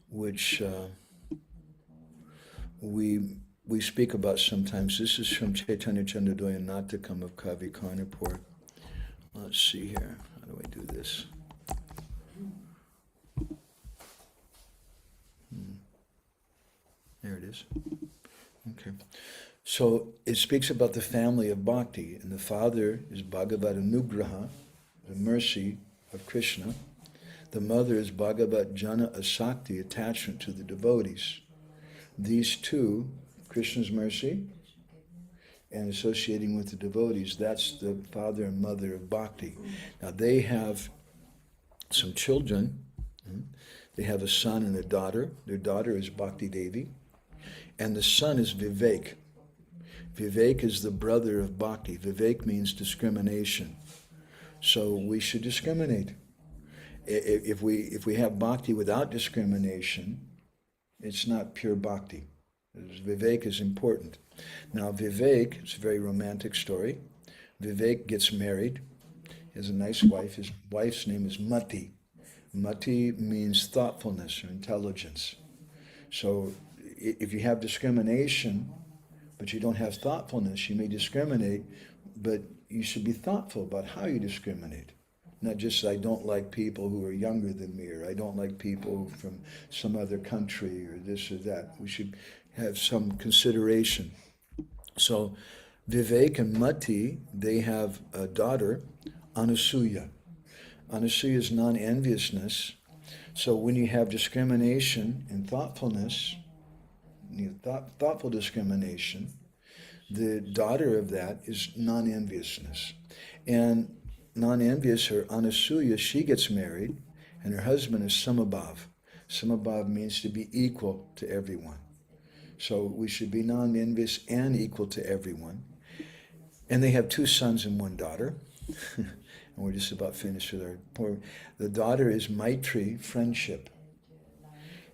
which we speak about sometimes. This is from Chaitanya Chandradoya Natakam of Kavi Karnapur. Let's see here. How do I do this? There it is. Okay. So it speaks about the family of bhakti, and the father is Bhagavad Anugraha, the mercy of Krishna. The mother is Bhagavad Jana Asakti, attachment to the devotees. These two, Krishna's mercy and associating with the devotees, that's the father and mother of bhakti. Now they have some children. They have a son and a daughter. Their daughter is Bhakti Devi, and the son is Vivek. Vivek is the brother of bhakti. Vivek means discrimination. So we should discriminate. If we have bhakti without discrimination, it's not pure bhakti. Vivek is important. Now Vivek, it's a very romantic story. Vivek gets married. He has a nice wife. His wife's name is Mati. Mati means thoughtfulness or intelligence. So if you have discrimination, but you don't have thoughtfulness, you may discriminate, but you should be thoughtful about how you discriminate. Not just, I don't like people who are younger than me, or I don't like people from some other country, or this or that. We should have some consideration. So Vivek and Mati, they have a daughter, Anasuya. Anasuya is non-enviousness. So when you have discrimination and thoughtfulness, thoughtful discrimination, the daughter of that is non-enviousness. And non-envious, or Anasuya, she gets married, and her husband is Samabhav. Samabhav means to be equal to everyone. So we should be non-envious and equal to everyone. And they have two sons and one daughter. And we're just about finished with our poem. The daughter is Maitri, friendship.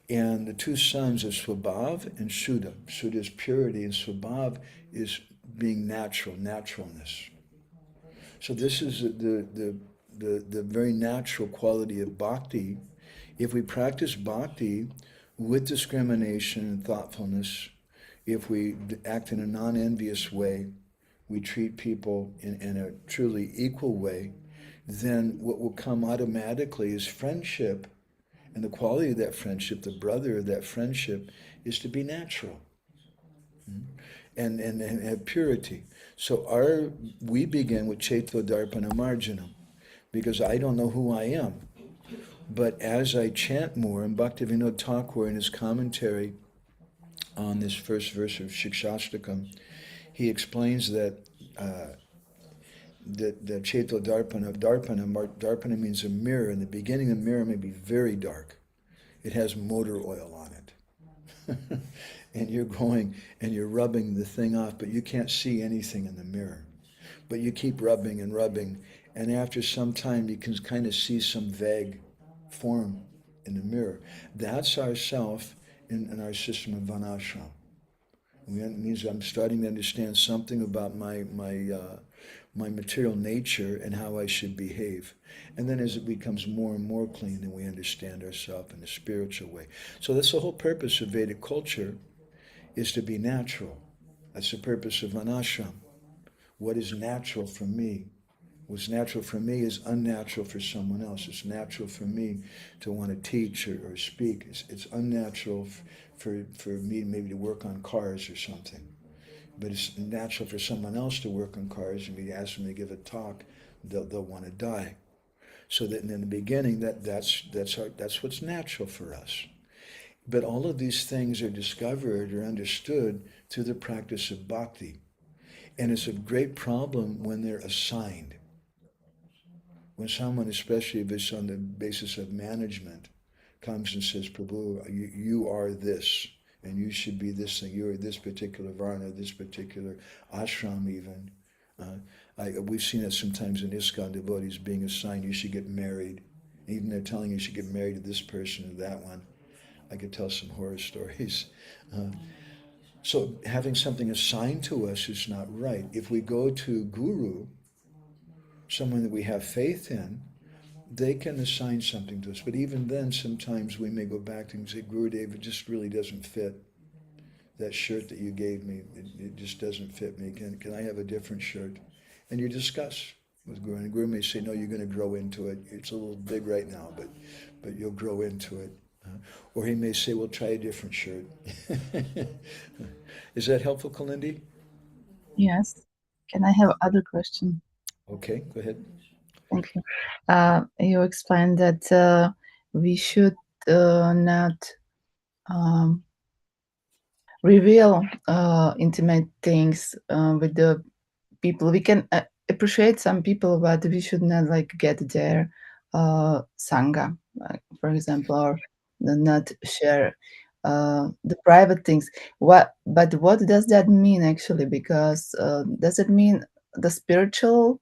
And the two sons are Swabhav and Shuddha. Shuddha is purity, and Swabhav is being natural, naturalness. So this is the very natural quality of bhakti. If we practice bhakti with discrimination and thoughtfulness, if we act in a non-envious way, we treat people in a truly equal way, then what will come automatically is friendship. And the quality of that friendship, the brother of that friendship, is to be natural and have purity. So we begin with Chaitva Darpana Marjanam, because I don't know who I am. But as I chant more, and Bhaktivinoda Thakur in his commentary on this first verse of Shikshashtakam, he explains that the Cheto Darpana means a mirror. In the beginning, the mirror may be very dark. It has motor oil on it. And you're going and you're rubbing the thing off, but you can't see anything in the mirror. But you keep rubbing and rubbing, and after some time you can kind of see some vague form in the mirror. That's our self in our system of Vanashram. It means I'm starting to understand something about my material nature and how I should behave. And then as it becomes more and more clean, then we understand ourselves in a spiritual way. So that's the whole purpose of Vedic culture, is to be natural. That's the purpose of Vanashram. What is natural for me? What's natural for me is unnatural for someone else. It's natural for me to want to teach or speak. It's unnatural for me maybe to work on cars or something. But it's natural for someone else to work on cars, and we ask them to give a talk, they'll want to die. So that in the beginning, that's what's natural for us. But all of these things are discovered or understood through the practice of bhakti. And it's a great problem when they're assigned. When someone, especially if it's on the basis of management, comes and says, Prabhu, you are this, and you should be this thing. You are this particular varna, this particular ashram even. We've seen it sometimes in ISKCON devotees being assigned, you should get married. Even they're telling you should get married to this person or that one. I could tell some horror stories. So having something assigned to us is not right. If we go to Guru, someone that we have faith in, they can assign something to us. But even then, sometimes we may go back to him and say, Gurudev, it just really doesn't fit. That shirt that you gave me, it just doesn't fit me. Can I have a different shirt? And you discuss with Guru. And Guru may say, no, you're going to grow into it. It's a little big right now, but you'll grow into it. Or he may say, well, try a different shirt. Is that helpful, Kalindi?
Yes. Can I have other question?
Okay, go ahead.
Thank you. You explained that we should not reveal intimate things with the people. We can appreciate some people, but we should not like get their sangha, for example, or not share the private things. But what does that mean actually? Because does it mean the spiritual,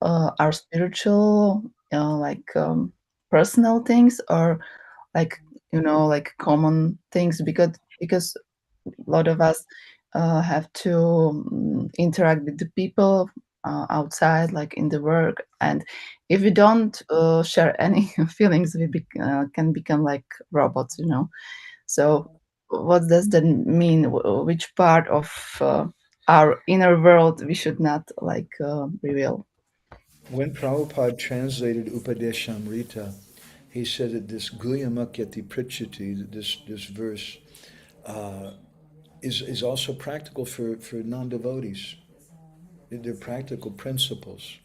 our spiritual, personal things, or like like common things? Because a lot of us have to interact with the people outside, like in the work, and if we don't share any feelings, we can become like robots, So what does that mean? Which part of our inner world we should not reveal?
When Prabhupada translated Upadeshamrita, he said that this Guyamakyati Prichati, this verse, is also practical for non-devotees. They're practical principles.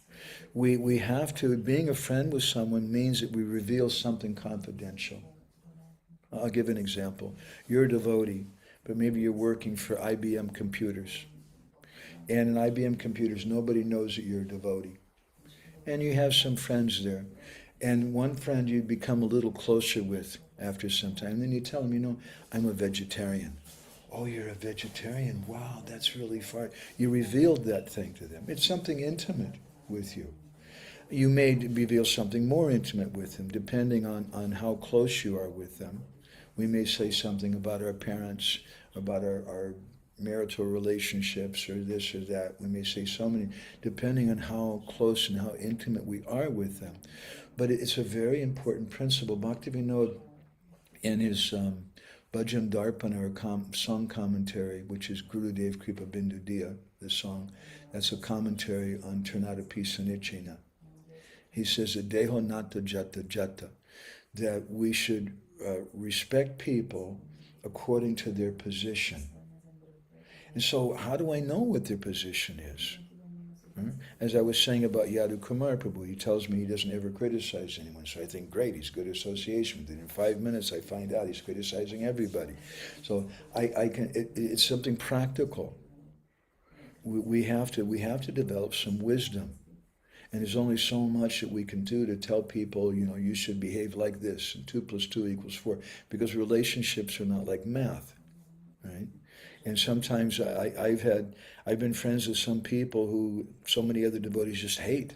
We have to, being a friend with someone means that we reveal something confidential. I'll give an example. You're a devotee, but maybe you're working for IBM Computers. And in IBM Computers, nobody knows that you're a devotee. And you have some friends there. And one friend you become a little closer with after some time. And then you tell them, I'm a vegetarian. Oh, you're a vegetarian. Wow, that's really far. You revealed that thing to them. It's something intimate with you. You may reveal something more intimate with them, depending on how close you are with them. We may say something about our parents, about our marital relationships, or this or that. We may say so many, depending on how close and how intimate we are with them. But it's a very important principle. Bhaktivinoda, in his Bhajan Darpana, or song commentary, which is Gurudev Kripa Bindu Diya, the song, that's a commentary on Trinadapi Sanichena. He says that Deho Nata Jata Jata, that we should respect people according to their position. And so how do I know what their position is? As I was saying about Yadu Kumar Prabhu, he tells me he doesn't ever criticize anyone. So I think, great, he's good association. Within 5 minutes, I find out he's criticizing everybody. So it's something practical. We have to develop some wisdom. And there's only so much that we can do to tell people, you should behave like this, and 2 + 2 = 4, because relationships are not like math, right? And sometimes I've been friends with some people who so many other devotees just hate,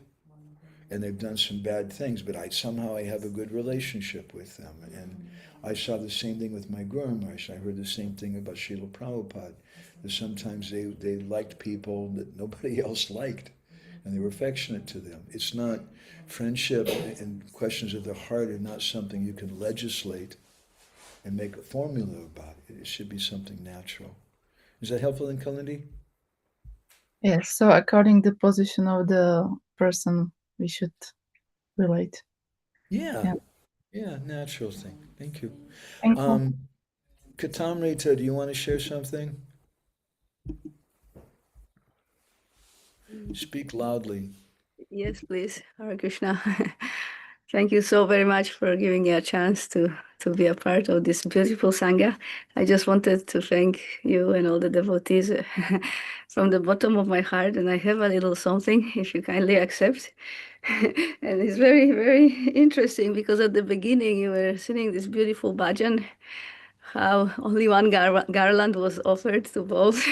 and they've done some bad things, but somehow I have a good relationship with them. And I saw the same thing with my Guru Maharaj. I heard the same thing about Srila Prabhupada, that sometimes they liked people that nobody else liked, and they were affectionate to them. It's not, friendship and questions of the heart are not something you can legislate and make a formula about it. It should be something natural. Is that helpful in Kalindi?
Yes, so according the position of the person, we should relate.
Yeah, natural thing. Thank you.
Thank you.
Katamrita, do you want to share something? Speak loudly.
Yes, please. Hare Krishna. Thank you so very much for giving me a chance to be a part of this beautiful Sangha. I just wanted to thank you and all the devotees from the bottom of my heart. And I have a little something, if you kindly accept. And it's very, very interesting because at the beginning you were singing this beautiful bhajan, how only one garland was offered to both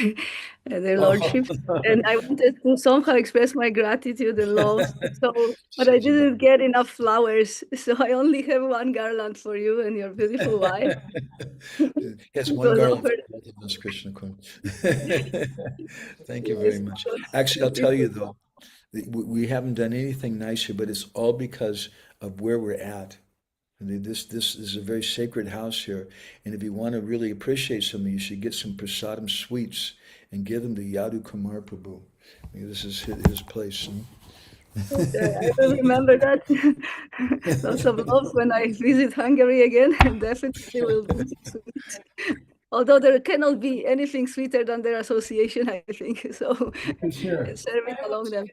their lordship. And I wanted to somehow express my gratitude and love. So, but I didn't get enough flowers. So I only have one garland for you and your beautiful wife.
Yes, one garland for both of us, Krishna Kun. Thank you very much. Actually, I'll tell you though, we haven't done anything nice here, but it's all because of where we're at. This is a very sacred house here, and if you want to really appreciate something, you should get some prasadam sweets and give them to Yadu Kumar Prabhu. This is his place.
I will remember that. Lots of love when I visit Hungary again, and definitely will do sweet. Although there cannot be anything sweeter than their association, I think. So serving along them.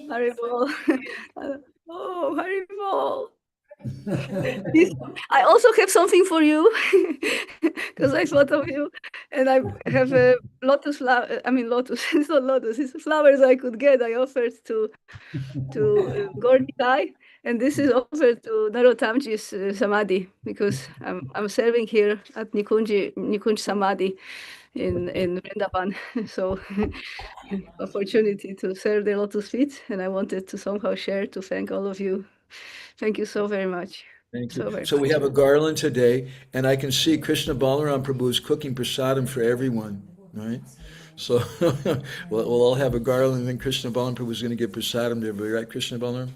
Haribol. Oh, Haribol. I also have something for you because I thought of you, and I have a lotus flower. I mean, lotus. It's not lotus. It's flowers I could get. I offered to Gordikai, and this is offered to Narottamji's Samadhi because I'm serving here at Nikunj Samadhi in Vrindavan. So opportunity to serve the lotus feet, and I wanted to somehow share to thank all of you. Thank you so very much.
Thank you. So we have a garland today, and I can see Krishna Balaram Prabhu is cooking prasadam for everyone, right? So we'll all have a garland, and then Krishna Balaram Prabhu is going to give prasadam to everybody, right, Krishna Balaram?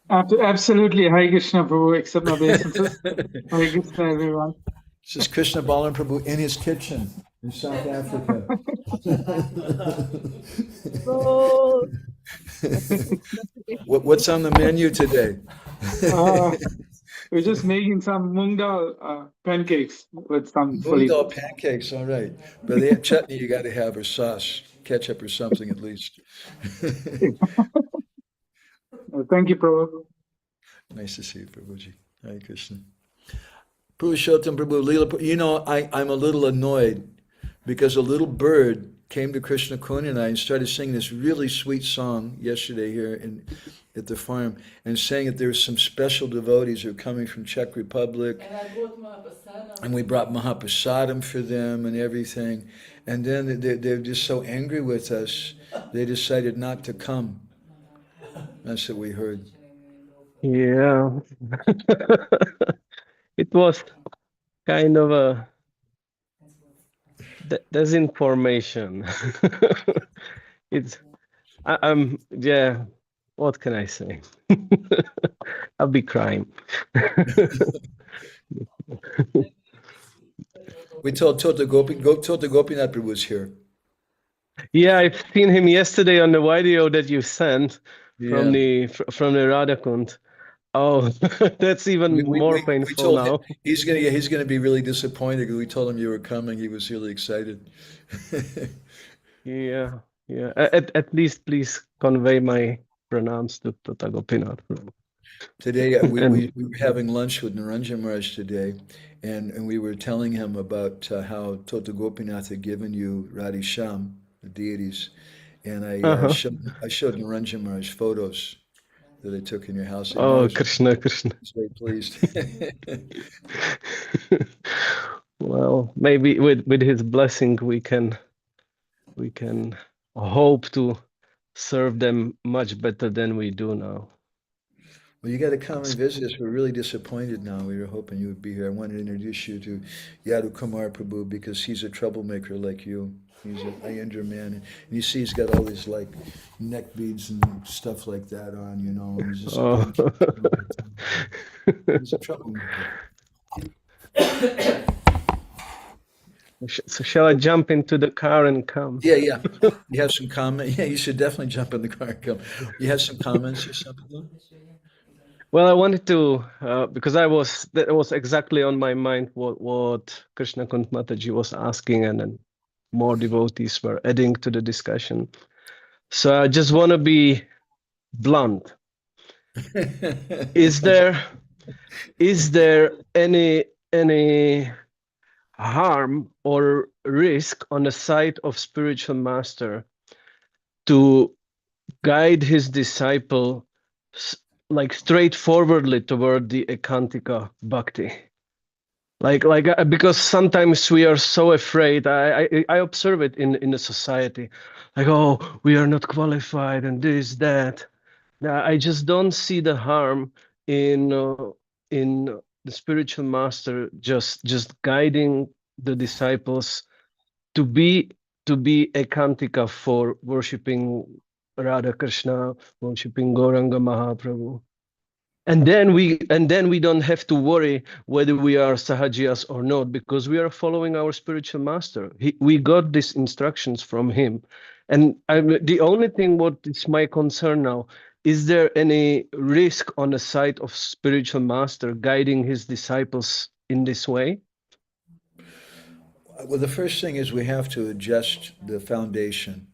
Absolutely. Hare Krishna Prabhu, accept my obeisances. Hare Krishna, everyone.
This is Krishna Balaram Prabhu in his kitchen in South Africa.
Oh.
What's on the menu today?
We're just making some moong dal pancakes with some
Moong dal pancakes, all right. But they have chutney you got to have, or sauce, ketchup or something at least.
Thank you, Prabhu.
Nice to see you, Prabhuji. Hare Krishna. Purushottam Prabhu, Leela, I'm a little annoyed because a little bird came to Krishna Kun and I and started singing this really sweet song yesterday here at the farm, and saying that there's some special devotees who are coming from Czech Republic, and we brought Mahaprasadam for them and everything, and then they're just so angry with us, they decided not to come. That's what we heard.
Yeah. It was kind of a disinformation. Yeah, what can I say? I'll be crying.
We told Tota Gopinath Prabhu was here.
Yeah, I've seen him yesterday on the video that you sent from the Radhakund. Oh, that's even more painful now.
He's gonna be really disappointed because we told him you were coming. He was really excited.
Yeah, Yeah. At least please convey my pranams to Tota Gopinath.
Today,
And
we were having lunch with Naranjan Maharaj today, and we were telling him about how Tota Gopinath had given you Radhi Sham, the deities, and
uh-huh.
I showed Naranjan Maharaj photos that I took in your house, and
Oh,
Maharaj
Krishna, Krishna.
was very pleased.
Well, maybe with his blessing we can hope to serve them much better than we do now.
Well, you got to come and visit us. We're really disappointed now. We were hoping you would be here. I wanted to introduce you to Yadu Kumar Prabhu because he's a troublemaker like you. He's an Iyengar man. And you see he's got all these like neck beads and stuff like that on, you know. And he's just
Oh.
he's a troublemaker.
So shall I jump into the car and come?
Yeah, yeah. You have some comment? Yeah, you should definitely jump in the car and come. You have some comments or something?
Well, I wanted to because that was exactly on my mind what Krishna Kund Mataji was asking, and then more devotees were adding to the discussion. So I just want to be blunt. Is there any harm or risk on the side of spiritual master to guide his disciple like straightforwardly toward the ekantika bhakti? Because sometimes we are so afraid. I observe it in the society, like, oh, we are not qualified and this that. Now, I just don't see the harm in the spiritual master just guiding the disciples to be ekantika for worshiping Radha Krishna, worshiping Gauranga Mahaprabhu. And then we don't have to worry whether we are sahajiyas or not, because we are following our spiritual master. We got these instructions from him. And the only thing what is my concern now, is there any risk on the side of spiritual master guiding his disciples in this way?
Well, the first thing is we have to adjust the foundation.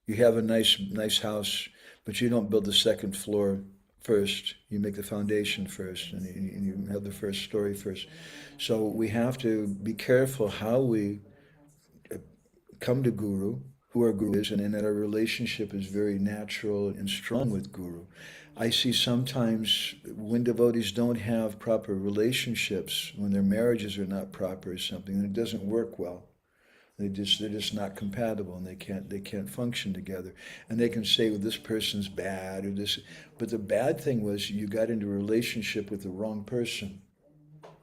You have a nice house, but you don't build the second floor first. You make the foundation first, and you have the first story first. So we have to be careful how we come to Guru, who our Guru is, and that our relationship is very natural and strong with Guru. I see sometimes when devotees don't have proper relationships, when their marriages are not proper or something, and it doesn't work well. They're just not compatible, and they can't function together. And they can say, well, this person's bad or this, but the bad thing was you got into a relationship with the wrong person.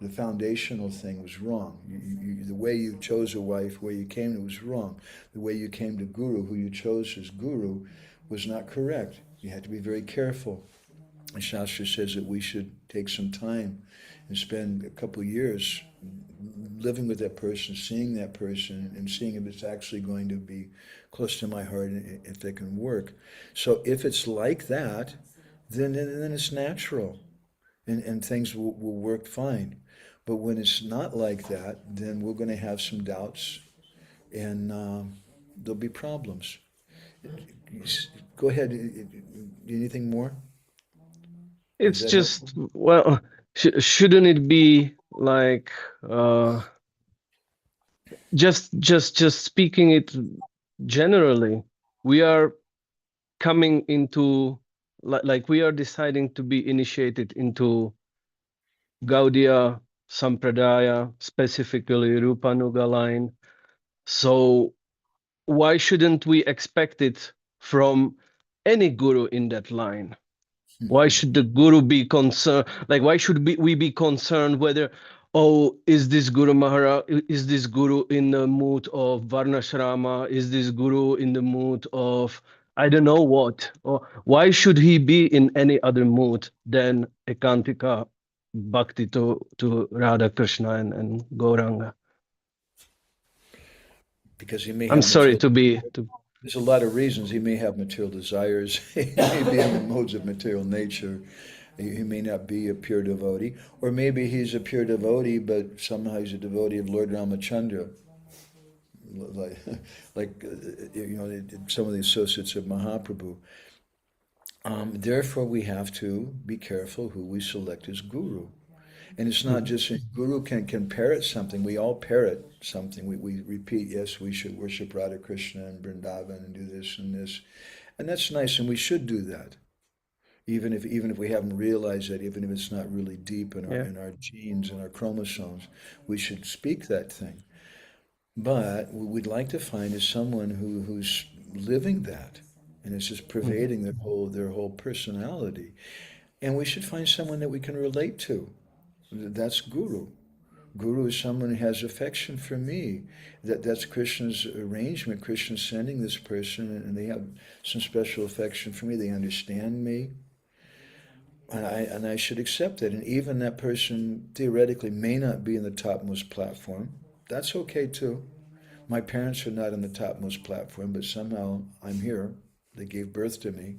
The foundational thing was wrong. The way you chose a wife, where you came to was wrong. The way you came to Guru, who you chose as Guru, was not correct. You had to be very careful. And Shastra says that we should take some time and spend a couple of years living with that person, seeing that person, and seeing if it's actually going to be close to my heart and if they can work. So if it's like that, then it's natural, and things will work fine. But when it's not like that, then we're going to have some doubts, and there'll be problems. Go ahead. Anything more?
It's just, well, shouldn't it be like just speaking it generally? We are coming into, like we are deciding to be initiated into Gaudiya Sampradaya, specifically Rupanuga line. So why shouldn't we expect it from any guru in that line? Why should the guru be concerned? Like, why should we be concerned whether, oh, is this Guru Maharaj, is this guru in the mood of Varnashrama? Is this guru in the mood of, I don't know what? Or why should he be in any other mood than Ekantika Bhakti to Radha Krishna and Gauranga?
Because he may have
I'm sorry
material,
to
there's a lot of reasons. He may have material desires. He may be in the modes of material nature. He may not be a pure devotee. Or maybe he's a pure devotee, but somehow he's a devotee of Lord Ramachandra. like, some of the associates of Mahaprabhu. Therefore, we have to be careful who we select as guru. And it's not just guru can parrot something. We all parrot something. We repeat, yes, we should worship Radha Krishna and Vrindavan and do this and this. And that's nice, and we should do that. Even if we haven't realized that, even if it's not really deep in our genes and our chromosomes, we should speak that thing. But what we'd like to find is someone who's living that, and it's just pervading their whole personality. And we should find someone that we can relate to. That's guru. Guru is someone who has affection for me. That's Krishna's arrangement. Krishna's sending this person, and they have some special affection for me. They understand me. And I should accept it. And even that person theoretically may not be in the topmost platform. That's okay too. My parents are not in the topmost platform, but somehow I'm here. They gave birth to me,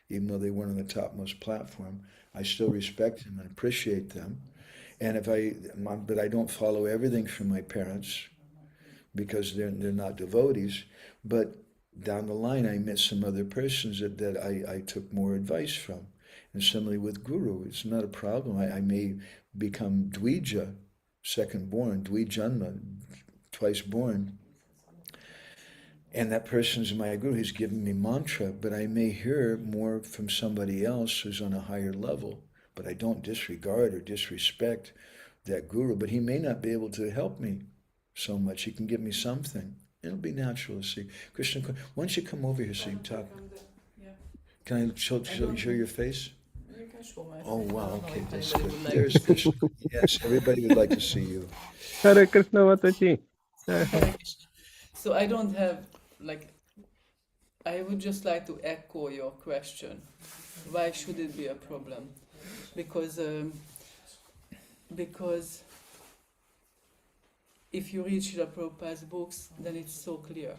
even though they weren't on the topmost platform. I still respect them and appreciate them. And but I don't follow everything from my parents because they're not devotees. But down the line, I met some other persons that I took more advice from. And similarly with guru, it's not a problem. I may become dvija, second born, dvijanma, twice born. And that person's my guru. He's given me mantra, but I may hear more from somebody else who's on a higher level. But I don't disregard or disrespect that guru. But he may not be able to help me so much. He can give me something. It'll be natural to see. Krishna, why don't you come over here so you can talk? Can I show your face?
You can show my
Oh,
face.
wow,
I
okay,
don't know if
that's
anybody
good.
would like
There's
to see
Krishna. Yes, everybody would like to see you.
Hare Krishna Mataji.
Hare Krishna. So I don't have, I would just like to echo your question. Why should it be a problem? Because if you read Srila Prabhupada's books, then it's so clear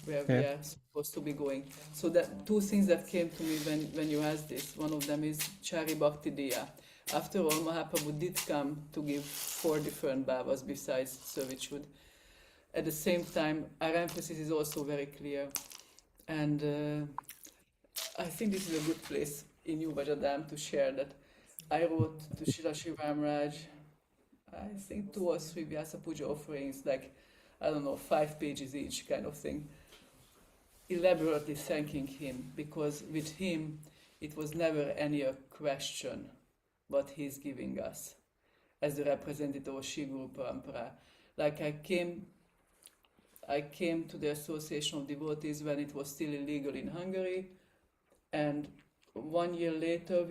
where we are supposed to be going. So that two things that came to me when you asked this, one of them is Chari Bhakti Diya. After all, Mahaprabhu did come to give 4 different bhavas besides servitude. At the same time, our emphasis is also very clear. And I think this is a good place in New Vajradam to share that I wrote to Srila Shri Ramraj, I think 2 or 3 Vyasa Puja offerings, 5 pages each kind of thing, elaborately thanking him, because with him it was never any question what he's giving us as the representative of Shri Guru Parampara. I came to the Association of Devotees when it was still illegal in Hungary, and 1 year later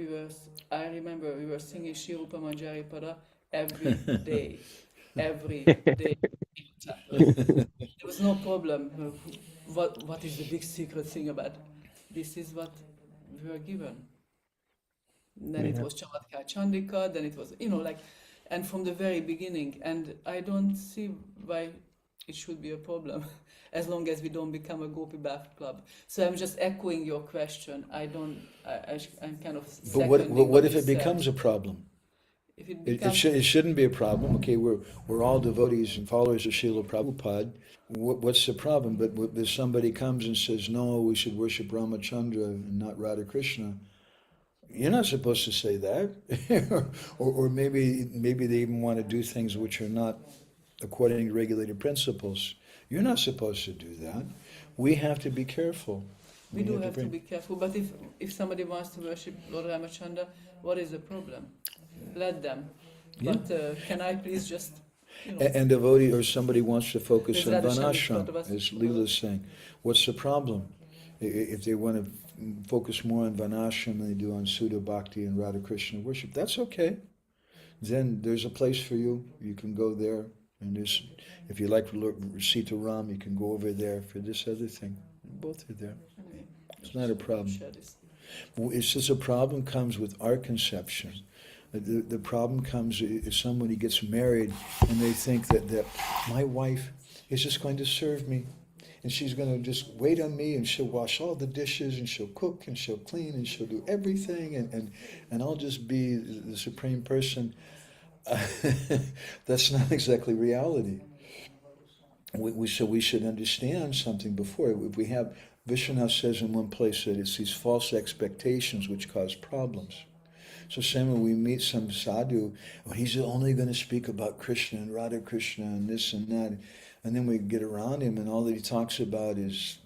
I remember we were singing Shri Rupa Manjari Pada every day. Every day. There was no problem. What is the big secret thing about? This is what we were given. Then it was Prema-bhakti-candrika, then it was, and from the very beginning. And I don't see why it should be a problem, as long as we don't become a Gopi Bhav club. So I'm just echoing your question. I'm kind of seconding
But what if
you
it
said.
becomes a problem?
If it
It
becomes,
shouldn't be a problem. Okay, we're all devotees and followers of Srila Prabhupada. What's the problem? But if somebody comes and says, no, we should worship Ramachandra and not Radha Krishna, you're not supposed to say that. or maybe they even want to do things which are not according to regulated principles. You're not supposed to do that. We have to be careful.
we do have to be careful. But if somebody wants to worship Lord Ramachandra, what is the problem? Let them.
Yeah.
But can I please just,
And devotee or somebody wants to focus on
There's
Vanashram,
Radha
as Leela is saying. What's the problem? If they want to focus more on Vanashram than they do on Sudha Bhakti and Radha Krishna worship, that's okay. Then there's a place for you. You can go there. And if you like Sita Ram, you can go over there for this other thing. Both are there. It's not a problem.
share this?
It's just a problem comes with our conception. The problem comes if somebody gets married and they think that my wife is just going to serve me and she's going to just wait on me and she'll wash all the dishes and she'll cook and she'll clean and she'll do everything and I'll just be the supreme person. That's not exactly reality. we should understand something before. If we have, Vishwanath says in one place that it's these false expectations which cause problems. So same when we meet some sadhu, oh, he's only going to speak about Krishna and Radha Krishna and this and that. And then we get around him and all that he talks about is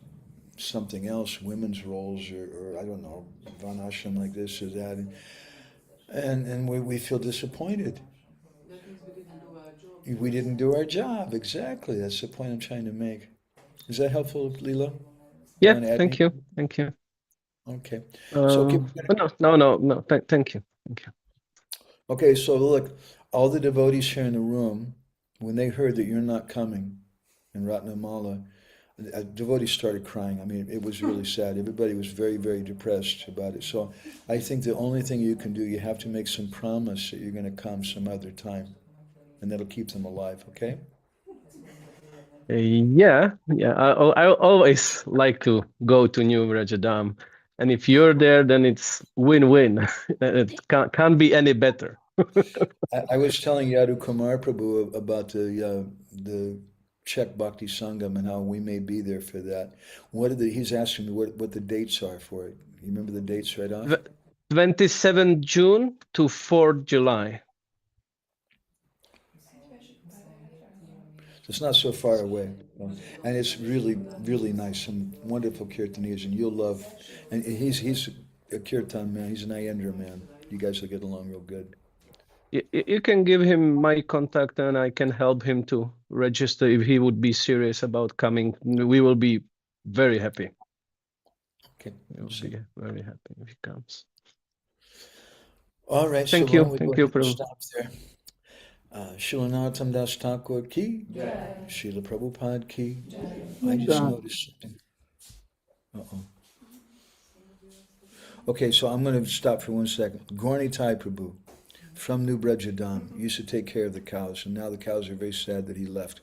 something else, women's roles or I don't know, varnashram like this or that. And we feel disappointed.
That means we didn't do our job.
We didn't do our job, exactly. That's the point I'm trying to make. Is that helpful, Leela?
Yeah,
wanna add
thank you. Thank you.
Okay. So keep-
No. Thank you.
Okay, so look, all the devotees here in the room, when they heard that you're not coming in Ratnamala, devotees started crying. I mean, it was really sad. Everybody was very, very depressed about it. So I think the only thing you can do, you have to make some promise that you're going to come some other time. And that'll keep them alive, okay?
Yeah. I always like to go to New Vrajadam, and if you're there, then it's win-win. It can't be any better.
I was telling Yadu Kumar Prabhu about the Czech Bhakti Sangam and how we may be there for that. He's asking me what the dates are for it. You remember the dates right off?
27 June to 4 July.
It's not so far away. And it's really, really nice. Some wonderful kirtaniyas, and you'll love. And he's a kirtan man. He's an Ayendra man. You guys will get along real good.
You can give him my contact and I can help him to register if he would be serious about coming. We will be very happy.
Okay.
We'll be very happy if he comes.
All right.
Thank
so
you.
why don't we
Thank
go
you,
ahead and
Prabhu.
stop there. Srila Narottam Das Thakur ki, Srila Prabhupada ki. I just noticed something. Okay, so I'm going to stop for 1 second. Gaurani Tai Prabhu from New Brajadam used to take care of the cows, and now the cows are very sad that he left.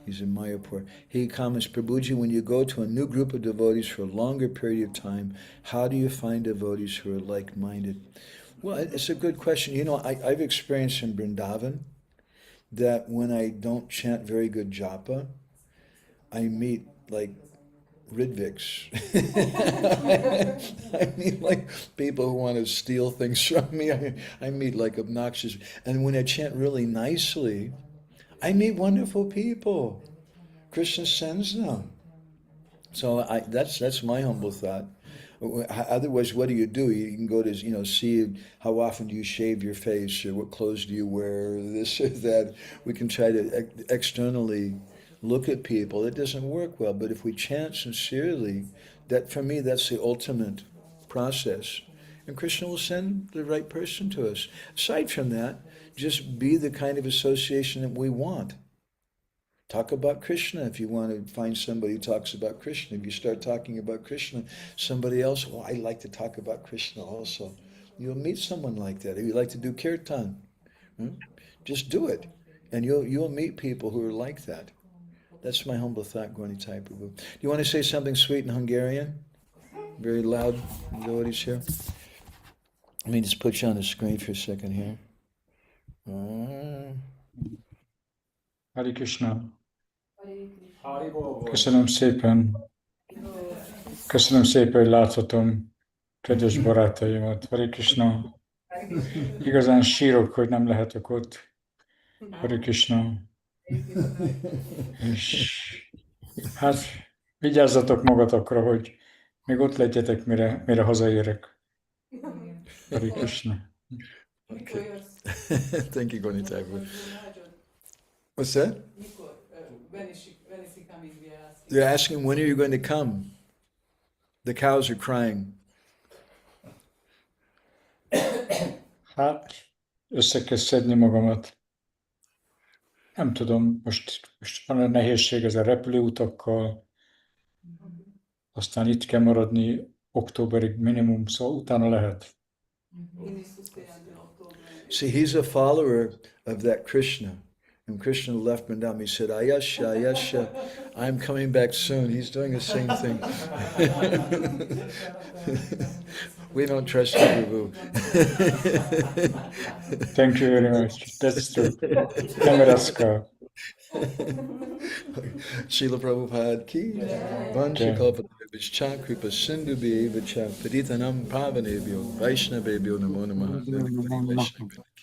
He's in Mayapur. He comments, Prabhuji, when you go to a new group of devotees for a longer period of time, how do you find devotees who are like-minded? Well, it's a good question. You know, I've experienced in Vrindavan that when I don't chant very good japa, I meet like Ridviks. I meet like people who want to steal things from me. I meet like obnoxious. And when I chant really nicely, I meet wonderful people. Krishna sends them. So that's my humble thought. Otherwise, what do? You can go to, see how often do you shave your face or what clothes do you wear, this or that. We can try to externally look at people. It doesn't work well, but if we chant sincerely, for me, that's the ultimate process. And Krishna will send the right person to us. Aside from that, just be the kind of association that we want. Talk about Krishna if you want to find somebody who talks about Krishna. If you start talking about Krishna, somebody else, I like to talk about Krishna also. You'll meet someone like that. If you like to do kirtan, just do it. And you'll meet people who are like that. That's my humble thought, Gaurani Tai Prabhu. Do you want to say something sweet in Hungarian? Very loud devotees here. Let me just put you on the screen for a second here.
Hare Krishna. Köszönöm szépen. Köszönöm szépen, hogy láthatom kedves barátaimat. Hare Krishna. Igazán sírok, hogy nem lehetek ott. Hare Krishna. És hát vigyázzatok magatokra, hogy még ott legyetek, mire hazaérek. Hare Krishna.
Okay. Thank you, Gaurani Tai Prabhu. What's that?
When is he coming? We are asking.
They're asking, when are you going to come? The cows are crying.
Hát, össze kell szedni magamat. Nem tudom, most van a nehézség ez a repülőutakkal, aztán itt kell maradni októberig minimum, szóval utána lehet.
See, he's a follower of that Krishna. When Krishna left Vrindavan, he said, Ayasha, Ayasha, I'm coming back soon. He's doing the same thing. We don't trust you, Prabhu.
Thank you very much. That's true. Kameraska.
Srila Prabhupada ki, Vansha Kalpadevich Kripa Sindhu Bheva Cha Paditanam Pavanebhyo Vaishnavebhyo Namo Namaha.